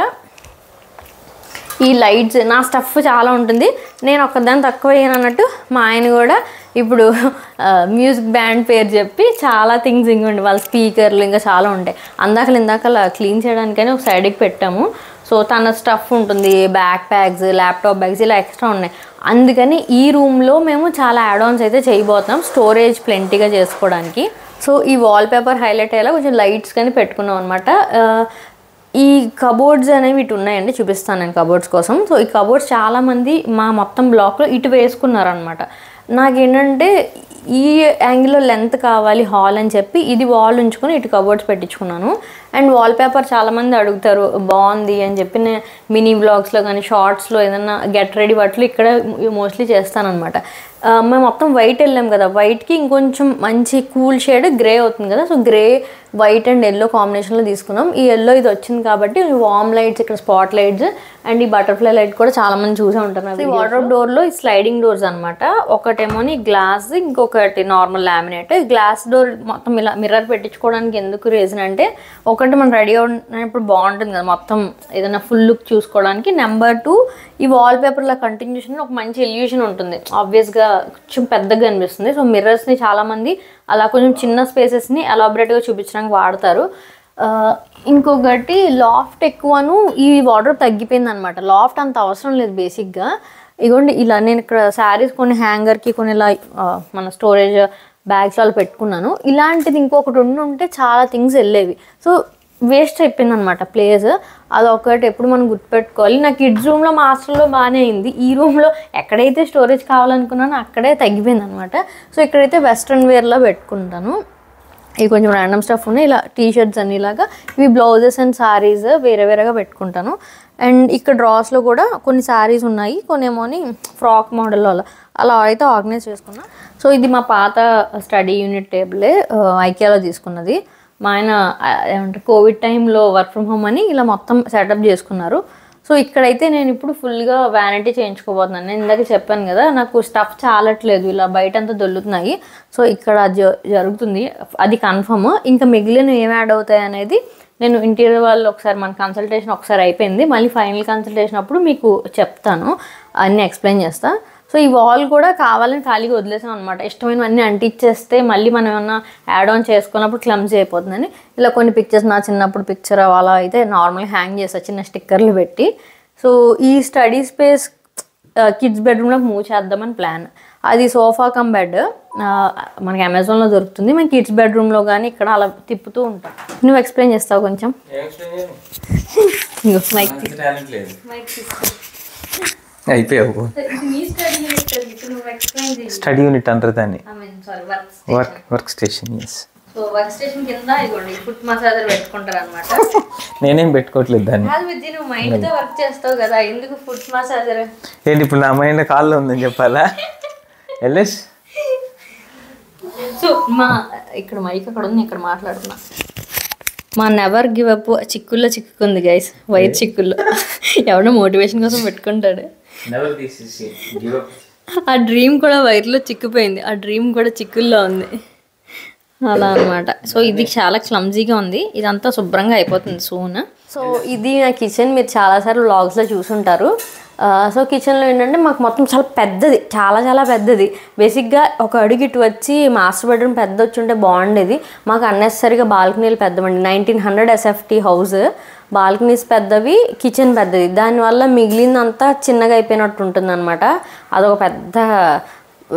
ఈ లైట్స్, నా స్టఫ్ చాలా ఉంటుంది, నేను ఒక్కదాన్ని తక్కువ అయ్యాను అన్నట్టు మా ఆయన కూడా ఇప్పుడు మ్యూజిక్ బ్యాండ్ పేరు చెప్పి చాలా థింగ్స్ ఇంకోండి, వాళ్ళ స్పీకర్లు ఇంకా చాలా ఉంటాయి. ఇందాకలా క్లీన్ చేయడానికని ఒక సైడ్కి పెట్టాము. సో తన స్టఫ్ ఉంటుంది, బ్యాక్ ప్యాక్స్, ల్యాప్టాప్ బ్యాగ్స్ ఇలా ఎక్స్ట్రా ఉన్నాయి. అందుకని ఈ రూమ్లో మేము చాలా యాడ్-ఆన్స్ అయితే చేయబోతున్నాం, స్టోరేజ్ ప్లెంటీగా చేసుకోవడానికి. సో ఈ వాల్ పేపర్ హైలైట్ అయ్యేలా కొంచెం లైట్స్ కానీ పెట్టుకున్నాం అనమాట. ఈ కబోర్డ్స్ అనేవి ఇటు ఉన్నాయండి, చూపిస్తాను నేను కబోర్డ్స్ కోసం. సో ఈ కబోర్డ్స్ చాలామంది మా మొత్తం బ్లాక్లో ఇటు వేసుకున్నారనమాట. నాకేంటంటే ఈ యాంగిల్లో లెంత్ కావాలి హాల్ అని చెప్పి ఇది వాల్ ఉంచుకొని ఇటు కబోర్డ్స్ పెట్టించుకున్నాను. అండ్ వాల్ పేపర్ చాలామంది అడుగుతారు బాగుంది అని చెప్పి, నేను మినీ వ్లాగ్స్లో కానీ షార్ట్స్లో ఏదైనా గెట్ రెడీ వాటిలో ఇక్కడ మోస్ట్లీ చేస్తానమాట. మేము మొత్తం వైట్ వెళ్ళాం కదా, వైట్కి ఇంకొంచెం మంచి కూల్ షేడ్ గ్రే అవుతుంది కదా. So grey, white and yellow కాంబినేషన్లో తీసుకున్నాం. ఈ ఎల్లో ఇది వచ్చింది కాబట్టి వార్మ్ లైట్స్, ఇక్కడ స్పాట్ లైట్స్ అండ్ ఈ బటర్ఫ్లై లైట్ కూడా చాలామంది చూసే ఉంటారు. ఈ వార్డ్రోబ్ డోర్లో ఈ స్లైడింగ్ డోర్స్ అనమాట. ఒకటేమోని గ్లాస్, ఇంకొకటి నార్మల్ లామినేట్. గ్లాస్ డోర్ మొత్తం ఇలా మిర్రర్ పెట్టించుకోవడానికి ఎందుకు రీజన్ అంటే, ఒకటి మనం రెడీ అయినప్పుడు బాగుంటుంది కదా మొత్తం ఏదైనా ఫుల్ లుక్ చూసుకోవడానికి. నెంబర్ 2 ఈ వాల్ పేపర్లో కంటిన్యూషన్ ఒక మంచి ఇల్యూషన్ ఉంటుంది, ఆబ్వియస్గా కొంచెం పెద్దగా అనిపిస్తుంది. సో మిర్రర్స్ని చాలామంది అలా కొంచెం చిన్న స్పేసెస్ని ఎలాబరేట్గా చూపించడానికి వాడతారు. ఇంకొకటి లాఫ్ట్ ఎక్కువను ఈ వార్డ్రోబ్ తగ్గిపోయింది అనమాట. లాఫ్ట్ అంత అవసరం లేదు బేసిక్గా. ఇగోండి ఇలా నేను ఇక్కడ శారీస్ కొన్ని హ్యాంగర్కి కొన్ని ఇలా మన స్టోరేజ్ బ్యాగ్స్ అలా పెట్టుకున్నాను. ఇలాంటిది ఇంకొకటి ఉంటే చాలా థింగ్స్ వెళ్ళేవి. సో వేస్ట్ అయిపోయింది అనమాట ప్లేస్. అదొకటి ఎప్పుడు మనం గుర్తుపెట్టుకోవాలి. నా కిడ్స్ రూమ్లో మా హాస్టల్లో బాగానే అయింది, ఈ రూమ్లో ఎక్కడైతే స్టోరేజ్ కావాలనుకున్నానో అక్కడే తగ్గిపోయింది అనమాట. సో ఇక్కడైతే వెస్ట్రన్ వేర్లో పెట్టుకుంటాను. ఇవి కొంచెం ర్యాండమ్ స్టఫ్ ఉన్నాయి, ఇలా టీషర్ట్స్ అన్ని ఇలాగా. ఇవి బ్లౌజెస్ అండ్ శారీస్ వేరేగా పెట్టుకుంటాను. అండ్ ఇక్కడ డ్రాస్లో కూడా కొన్ని శారీస్ ఉన్నాయి, కొన్ని ఏమోని ఫ్రాక్ మోడల్లో అలా అయితే ఆర్గనైజ్ చేసుకున్నా. సో ఇది మా పాత స్టడీ యూనిట్ టేబులే, ఐకియాలో తీసుకున్నది. మా ఆయన ఏమంటారు కోవిడ్ టైంలో వర్క్ ఫ్రమ్ హోమ్ అని ఇలా మొత్తం సెటప్ చేసుకున్నారు. సో ఇక్కడైతే నేను ఇప్పుడు ఫుల్గా వ్యానిటీ చేయించుకోబోతున్నాను. నేను ఇందాక చెప్పాను కదా నాకు స్టఫ్ చాలట్లేదు, ఇలా బయట అంతా దొల్లుతున్నాయి. సో ఇక్కడ జరుగుతుంది, అది కన్ఫర్మ్. ఇంకా మిగిలిన ఏం యాడ్ అవుతాయి అనేది నేను ఇంటీరియర్ వాళ్ళు ఒకసారి మన కన్సల్టేషన్ ఒకసారి అయిపోయింది, మళ్ళీ ఫైనల్ కన్సల్టేషన్ అప్పుడు మీకు చెప్తాను, అన్నీ ఎక్స్ప్లెయిన్ చేస్తాను. సో ఈ వాల్ కూడా కావాలని ఖాళీగా వదిలేసాం అనమాట. ఇష్టమైనవన్నీ అంటించేస్తే మళ్ళీ మనం ఏమన్నా యాడ్ ఆన్ చేసుకున్నప్పుడు క్లమ్జీ అయిపోతుందని ఇలా కొన్ని పిక్చర్స్, నా చిన్నప్పుడు పిక్చర్ అలా అయితే నార్మల్గా హ్యాంగ్ చేస్తా చిన్న స్టిక్కర్లు పెట్టి. సో ఈ స్టడీ స్పేస్ కిడ్స్ బెడ్రూమ్లోకి మూవ్ చేద్దామని ప్లాన్. అది సోఫా కమ్ బెడ్ మనకి అమెజాన్లో దొరుకుతుంది. మన కిడ్స్ బెడ్రూమ్లో కానీ ఇక్కడ అలా తిప్పుతూ ఉంటాం. నువ్వు ఎక్స్ప్లెయిన్ చేస్తావు కొంచెం? అయిపోయావు. స్టడీ యూనిట్ అంటారు దాన్ని, work station. So work station కింద ఇదిగోండి ఫుట్ మసాజర్ పెట్టుకుంటారు అనమాట. నేనేం పెట్టుకోవట్లేదు దాన్ని. నువ్వు మైండ్తో వర్క్ చేస్తావు కదా, ఎందుకు ఫుట్ మసాజర్? ఏంటి ఇప్పుడు నా మైండ్ కాల్లో ఉందని చెప్పాలా? ఎల్ఎస్ సో మా ఇక్కడ మైక్ అక్కడ ఉంది, ఇక్కడ మాట్లాడుతున్నా. మా నెవర్ గివ్ అప్ చిక్కుల్లో చిక్కుకుంది గైస్, వైట్ చిక్కుల్లో. ఎవడో మోటివేషన్ కోసం పెట్టుకుంటాడు. ఆ డ్రీమ్ కూడా వైర్లో చిక్కుపోయింది, ఆ డ్రీమ్ కూడా చిక్కుల్లో ఉంది అలా అనమాట. సో ఇది చాలా క్లమ్జీగా ఉంది, ఇదంతా శుభ్రంగా అయిపోతుంది సూన్. సో ఇది నా కిచెన్, మీరు చాలాసార్లు వ్లాగ్స్లో చూసుంటారు. సో కిచెన్లో ఏంటంటే మాకు మొత్తం చాలా పెద్దది, చాలా చాలా పెద్దది. బేసిక్గా ఒక అడుగు ఇటు వచ్చి మాస్టర్ బెడ్రూమ్ పెద్ద వచ్చి ఉంటే బాగుండేది. మాకు అన్నెసరిగా బాల్కనీలు పెద్దవండి, 1900 SFT హౌస్, బాల్కనీస్ పెద్దవి, కిచెన్ పెద్దది. దానివల్ల మిగిలిందంతా చిన్నగా అయిపోయినట్టు ఉంటుంది అనమాట. అదొక పెద్ద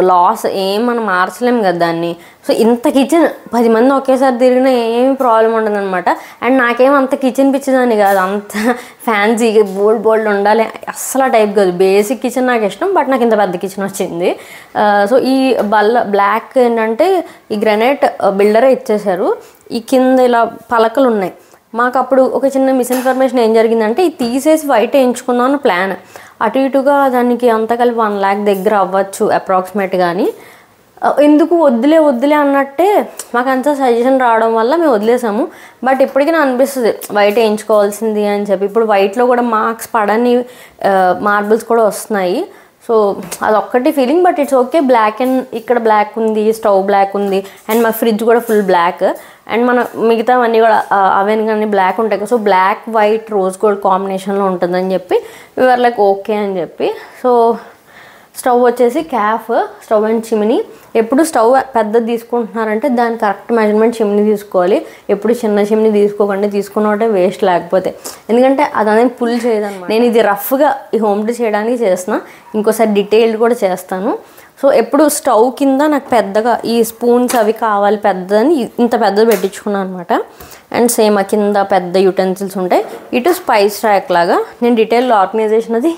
లాస్, ఏం మనం మార్చలేము కదా దాన్ని. సో ఇంత కిచెన్ 10 మంది ఒకేసారి తిరిగినా ఏమి ప్రాబ్లం ఉండదు అనమాట. అండ్ నాకేం అంత కిచెన్ పిచ్చిదాన్ని కాదు, అంత ఫ్యాన్సీ బోల్డ్ ఉండాలి అస్సలు టైప్ కాదు. బేసిక్ కిచెన్ నాకు ఇష్టం, బట్ నాకు ఇంత పెద్ద కిచెన్ వచ్చింది. సో ఈ బ్లాక్ ఏంటంటే ఈ గ్రానైట్ బిల్డరే ఇచ్చేశారు. ఈ కింద ఇలా పలకలు ఉన్నాయి. మాకు అప్పుడు ఒక చిన్న మిస్ఇన్ఫర్మేషన్ ఏం జరిగిందంటే ఇది తీసేసి వైట్ వేయించుకుందాం అని ప్లాన్. అటు ఇటుగా దానికి అంతా కలిపి 1 lakh దగ్గర అవ్వచ్చు అప్రాక్సిమేట్. కానీ ఎందుకు వద్దులే అన్నట్టే మాకు అంతా సజెషన్ రావడం వల్ల మేము వదిలేసాము. బట్ ఇప్పటికీ నాకు అనిపిస్తుంది వైట్ వేయించుకోవాల్సింది అని చెప్పి. ఇప్పుడు వైట్లో కూడా మార్క్స్ పడని మార్బుల్స్ కూడా వస్తున్నాయి. సో అదొక్కటి feeling, but it's okay. Black and ఇక్కడ బ్లాక్ ఉంది, స్టవ్ బ్లాక్ ఉంది, అండ్ మా ఫ్రిడ్జ్ కూడా ఫుల్ బ్లాక్, అండ్ మన మిగతావన్నీ కూడా అవెన్ కానీ బ్లాక్ ఉంటాయి కదా. So black white rose gold కాంబినేషన్లో ఉంటుందని చెప్పి వీఆర్ లైక్ ఓకే అని చెప్పి. సో స్టవ్ వచ్చేసి క్యాఫ్ స్టవ్ అండ్ చిమ్నీ. ఎప్పుడు స్టవ్ పెద్దది తీసుకుంటున్నారంటే దాని కరెక్ట్ మెజర్మెంట్ చిమ్నీ తీసుకోవాలి. ఎప్పుడు చిన్న చిమ్నీ తీసుకోకండి, తీసుకున్నట్టే వేస్ట్. లేకపోతే ఎందుకంటే అదనేది పుల్ చేయదన్నమాట. నేను ఇది రఫ్గా ఈ హోమ్ డే చేయడానికి చేస్తున్నా, ఇంకోసారి డీటెయిల్డ్ కూడా చేస్తాను. సో ఎప్పుడు స్టవ్ కింద నాకు పెద్దగా ఈ స్పూన్స్ అవి కావాలి పెద్దదని ఇంత పెద్దది పెట్టించుకున్నాను అనమాట. అండ్ సేమ్ ఆ కింద పెద్ద యూటెన్సిల్స్ ఉంటాయి. ఇటు స్పైస్ ర్యాక్ లాగా. నేను డీటెయిల్ ఆర్గనైజేషన్ అది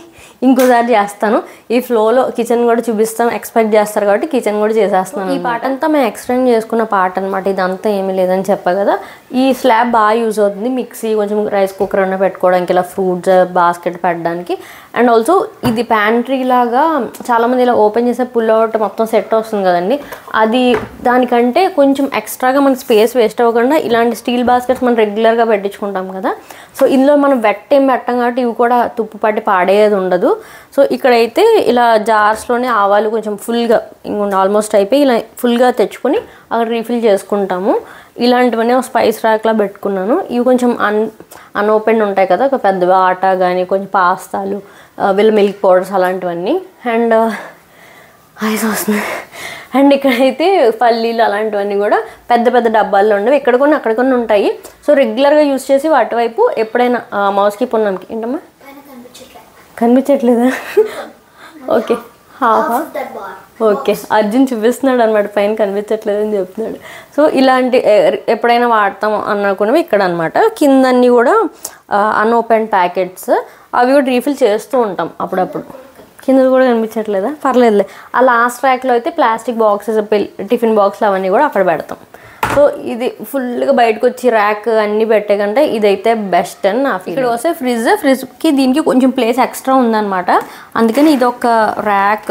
ఇంకోసారి చేస్తాను. ఈ ఫ్లోలో కిచెన్ కూడా చూపిస్తాను, ఎక్స్పెక్ట్ చేస్తారు కాబట్టి కిచెన్ కూడా చేసేస్తున్నాను. ఈ పార్ట్ అంతా మేము ఎక్స్టెండ్ చేసుకున్న పార్ట్ అనమాట. ఇదంతా ఏమీ లేదని చెప్పా కదా. ఈ స్లాబ్ బాగా యూజ్ అవుతుంది, మిక్సీ కొంచెం రైస్ కుక్కర్ అన్న పెట్టుకోవడానికి, ఇలా ఫ్రూట్స్ బాస్కెట్ పెట్టడానికి. అండ్ ఆల్సో ఇది ప్యాంట్రీ లాగా చాలామంది ఇలా ఓపెన్ చేసే పుల్ అవుట్ మొత్తం సెట్ వస్తుంది కదండి. అది దానికంటే కొంచెం ఎక్స్ట్రాగా మన స్పేస్ వేస్ట్ అవ్వకుండా ఇలాంటి స్టీల్ బాస్కెట్స్ మనం రెగ్యులర్గా పెట్టించుకుంటాం కదా. సో ఇందులో మనం వెట్ ఏం పెట్టాం కాబట్టి ఇవి కూడా తుప్పు పట్టి పాడేది ఉండదు. సో ఇక్కడైతే ఇలా జార్స్లోనే ఆవాలు కొంచెం ఫుల్గా ఇంకొంచెం ఆల్మోస్ట్ అయిపోయి ఇలా ఫుల్గా తెచ్చుకొని అక్కడ రీఫిల్ చేసుకుంటాము. ఇలాంటివన్నీ ఒక స్పైస్ ర్యాక్లా పెట్టుకున్నాను. ఇవి కొంచెం అన్ఓపెన్ ఉంటాయి కదా, ఒక పెద్దవి ఆటా కానీ కొంచెం పాస్తాలు, వీళ్ళ మిల్క్ పౌడర్స్ అలాంటివన్నీ. అండ్ ఐస్ వస్తుంది. అండ్ ఇక్కడైతే పల్లీలు అలాంటివన్నీ కూడా పెద్ద పెద్ద డబ్బాల్లో ఉండవు, ఎక్కడ కొన్ని అక్కడ కొన్ని ఉంటాయి. సో రెగ్యులర్గా యూజ్ చేసి వాటి వైపు ఎప్పుడైనా మౌస్కి పున్నాంకి ఏంటమ్మా కనిపించట్లేదా? ఓకే ఓకే, అర్జున్ చూపిస్తున్నాడు అనమాట, పైన కనిపించట్లేదు అని చెప్తున్నాడు. సో ఇలాంటి ఎప్పుడైనా వాడతాం అనుకున్నవి ఇక్కడ అనమాట. కిందన్నీ కూడా అన్ఓపెన్ ప్యాకెట్స్, అవి కూడా రీఫిల్ చేస్తూ ఉంటాం అప్పుడప్పుడు. కింద కూడా కనిపించట్లేదా? పర్లేదులే. ఆ లాస్ట్ ర్యాక్లో అయితే ప్లాస్టిక్ బాక్సెస్, టిఫిన్ బాక్స్లు అవన్నీ కూడా అక్కడ పెడతాం. సో ఇది ఫుల్గా బయటకు వచ్చి ర్యాక్ అన్నీ పెట్టే కంటే ఇదైతే బెస్ట్ అని నా ఫీల్. ఇక్కడ వస్తే ఫ్రిడ్జ్కి దీనికి కొంచెం ప్లేస్ ఎక్స్ట్రా ఉందన్నమాట. అందుకని ఇది ఒక ర్యాక్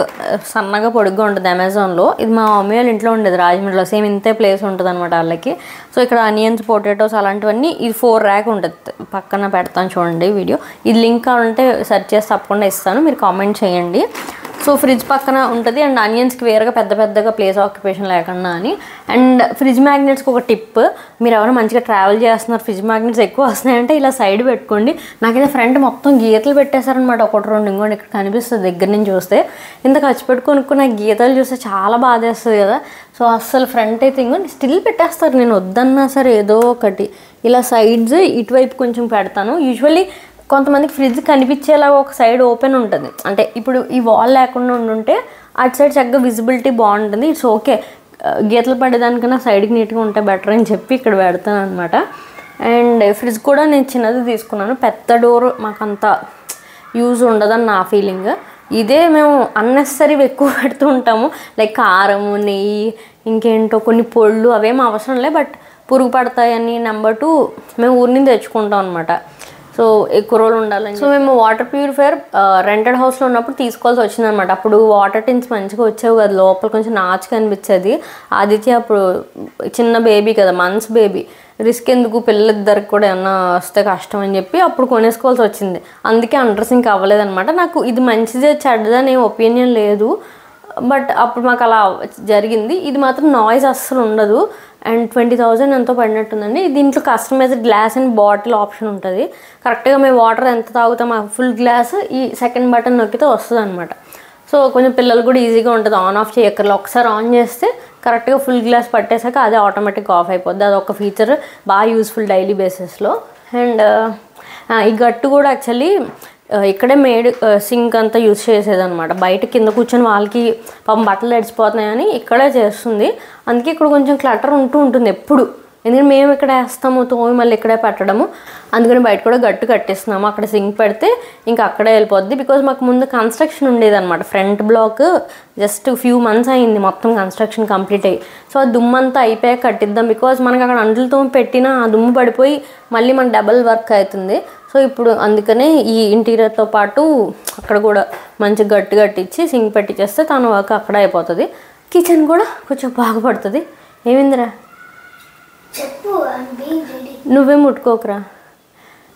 సన్నగా పొడుగ్గా ఉంటుంది అమెజాన్లో. ఇది మా మమ్మీ వాళ్ళ ఇంట్లో ఉండేది రాజమండ్రిలో, సేమ్ ఇంతే ప్లేస్ ఉంటుంది అనమాట వాళ్ళకి. సో ఇక్కడ ఆనియన్స్, పొటాటోస్ అలాంటివన్నీ ఇది 4 ర్యాక్ ఉంటుంది. పక్కన పెడతాను చూడండి వీడియో. ఇది లింక్ కావాలంటే సెర్చ్ చేసి తప్పకుండా ఇస్తాను, మీరు కామెంట్ చేయండి. సో ఫ్రిడ్జ్ పక్కన ఉంటుంది అండ్ ఆనియన్స్కి వేరుగా పెద్దగా ప్లేస్ ఆక్యుపేషన్ లేకుండా అని. అండ్ ఫ్రిడ్జ్ మ్యాగ్నెట్స్కి ఒక టిప్, మీరు ఎవరైనా మంచిగా ట్రావెల్ చేస్తున్నారు, ఫ్రిడ్జ్ మ్యాగ్నెట్స్ ఎక్కువ వస్తున్నాయంటే ఇలా సైడ్ పెట్టుకోండి. నాకైతే ఫ్రంట్ మొత్తం గీతలు పెట్టేశారనమాట, 1-2 ఇంకోటి ఇక్కడ కనిపిస్తుంది దగ్గర నుంచి చూస్తే. ఇంత ఖర్చు పెట్టుకొని నాకు గీతలు చూస్తే చాలా బాధేస్తుంది కదా. సో అస్సలు ఫ్రంట్ అయితే ఇంకోటి స్టిల్ పెట్టేస్తారు, నేను వద్దన్నా సరే ఏదో ఒకటి. ఇలా సైడ్స్ ఇటువైపు కొంచెం పెడతాను. యూజువల్లీ కొంతమందికి ఫ్రిడ్జ్ కనిపించేలాగా ఒక సైడ్ ఓపెన్ ఉంటుంది, అంటే ఇప్పుడు ఈ వాల్ లేకుండా ఉండుంటే అటు సైడ్ చక్కగా విజిబిలిటీ బాగుంటుంది. ఇట్స్ ఓకే, గీతలు పడేదానికన్నా సైడ్కి నీట్గా ఉంటే బెటర్ అని చెప్పి ఇక్కడ పెడతాను అనమాట. అండ్ ఫ్రిడ్జ్ కూడా నేను చిన్నది తీసుకున్నాను, పెద్ద డోర్ మాకు అంత యూజ్ ఉండదని నా ఫీలింగ్. ఇదే మేము అన్నెసరీవి ఎక్కువ పెడుతూ ఉంటాము, లైక్ కారం, నెయ్యి, ఇంకేంటో కొన్ని పొళ్ళు, అవేం అవసరం లే, బట్ పురుగు పడతాయని. నెంబర్ 2 మేము ఊరి నుంచి తెచ్చుకుంటాం అనమాట, సో ఎక్కువ రోజులు ఉండాలని. సో మేము వాటర్ ప్యూరిఫైయర్ రెంటెడ్ హౌస్లో ఉన్నప్పుడు తీసుకోవాల్సి వచ్చిందనమాట. అప్పుడు వాటర్ టిన్స్ మంచిగా వచ్చేవి కదా, లోపల కొంచెం నాచుగా అనిపించేది. ఆదిత్య అప్పుడు చిన్న బేబీ కదా, మంత్స్ బేబీ, రిస్క్ ఎందుకు, పిల్లలిద్దరికి కూడా ఏమన్నా వస్తే కష్టం అని చెప్పి అప్పుడు కొనేసుకోవాల్సి వచ్చింది. అందుకే అండర్ సింక్ అవ్వలేదన్నమాట. నాకు ఇది మంచిదే చెడ్డదని ఒపీనియన్ లేదు, బట్ అప్పుడు మాకు అలా జరిగింది. ఇది మాత్రం నాయిస్ అస్సలు ఉండదు. అండ్ 20,000 ఎంతో పడినట్టుందండి. దీంట్లో customized glass and bottle option ఉంటుంది. కరెక్ట్గా మేము వాటర్ ఎంత తాగుతాం ఆ ఫుల్ గ్లాస్ ఈ సెకండ్ బటన్ నొక్కితే వస్తుంది అనమాట. సో కొంచెం పిల్లలు కూడా ఈజీగా ఉంటుంది, ఆన్ ఆఫ్ చేయక్కర్లో. ఒకసారి ఆన్ చేస్తే కరెక్ట్గా ఫుల్ గ్లాస్ పట్టేసాక అదే ఆటోమేటిక్గా ఆఫ్ అయిపోద్ది. అదొక ఫీచర్ బాగా యూస్ఫుల్ డైలీ బేసిస్లో. అండ్ ఈ గట్టు కూడా యాక్చువల్లీ ఇక్కడే మేడ్ సింక్ అంతా యూజ్ చేసేదన్నమాట. బయట కింద కూర్చొని వాళ్ళకి పాపం బట్టలు తడిచిపోతున్నాయని ఇక్కడే చేస్తుంది. అందుకే ఇక్కడ కొంచెం క్లటర్ ఉంటుంది ఎప్పుడు, ఎందుకంటే మేము ఇక్కడ వేస్తాము తోమి మళ్ళీ ఇక్కడే పెట్టడము. అందుకని బయట కూడా గట్టు కట్టేస్తున్నాము. అక్కడ సింక్ పెడితే ఇంకా అక్కడే వెళ్ళిపోద్ది. బికాజ్ మాకు ముందు కన్స్ట్రక్షన్ ఉండేదన్నమాట, front block just few months అయింది మొత్తం కన్స్ట్రక్షన్ కంప్లీట్ అయ్యి. సో ఆ దుమ్మంతా అయిపోయాక కట్టిద్దాం, బికాజ్ మనకు అక్కడ అంట్లతో పెట్టినా ఆ దుమ్ము పడిపోయి మళ్ళీ మనకు డబల్ వర్క్ అవుతుంది. సో ఇప్పుడు అందుకనే ఈ ఇంటీరియర్తో పాటు అక్కడ కూడా మంచి గట్టు కట్టించి సింక్ పెట్టించేస్తే తన వర్క్ అక్కడ అయిపోతుంది. కిచెన్ కూడా కొంచెం బాగుపడుతుంది. ఏమిందిరా నువ్వే ముట్టుకోకరా.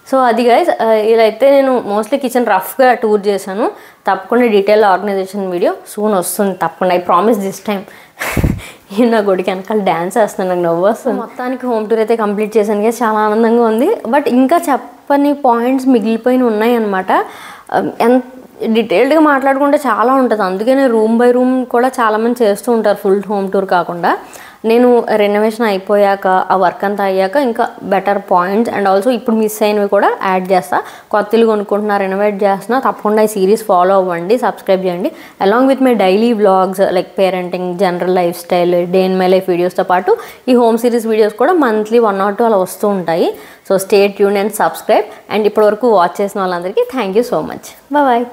సో అది గైస్, ఇలా అయితే నేను మోస్ట్లీ కిచెన్ రఫ్గా టూర్ చేశాను. తప్పకుండా డీటెయిల్ ఆర్గనైజేషన్ వీడియో సూన్ వస్తుంది తప్పకుండా, ఐ ప్రామిస్ దిస్ టైం. నా గుడికి వెనకాల డ్యాన్స్ వేస్తున్నాను, నాకు నవ్వు వస్తుంది. మొత్తానికి హోమ్ టూర్ అయితే కంప్లీట్ చేశాను కదా, చాలా ఆనందంగా ఉంది. బట్ ఇంకా చెప్పని పాయింట్స్ మిగిలిపోయిన ఉన్నాయి అనమాట. ఎంత డీటెయిల్డ్గా మాట్లాడుకుంటే చాలా ఉంటుంది. అందుకనే రూమ్ బై రూమ్ కూడా చాలామంది చేస్తూ ఉంటారు, ఫుల్ హోమ్ టూర్ కాకుండా. నేను రెనోవేషన్ అయిపోయాక ఆ వర్క్ అంతా అయ్యాక ఇంకా బెటర్ పాయింట్స్ అండ్ ఆల్సో ఇప్పుడు మిస్ అయినవి కూడా యాడ్ చేస్తా. కొత్త ఇల్లు కొనుక్కుంటున్నా, రెనోవేట్ చేస్తున్నా, తప్పకుండా ఈ సిరీస్ ఫాలో అవ్వండి, సబ్స్క్రైబ్ చేయండి. Along with my daily vlogs like parenting, general lifestyle, day in my life వీడియోస్తో పాటు ఈ హోమ్ సిరీస్ వీడియోస్ కూడా మంత్లీ 1 or 2 అలా వస్తూ ఉంటాయి. So stay tune and subscribe. And ఇప్పటివరకు వాచ్ చేసిన వాళ్ళందరికీ thank you so much. Bye.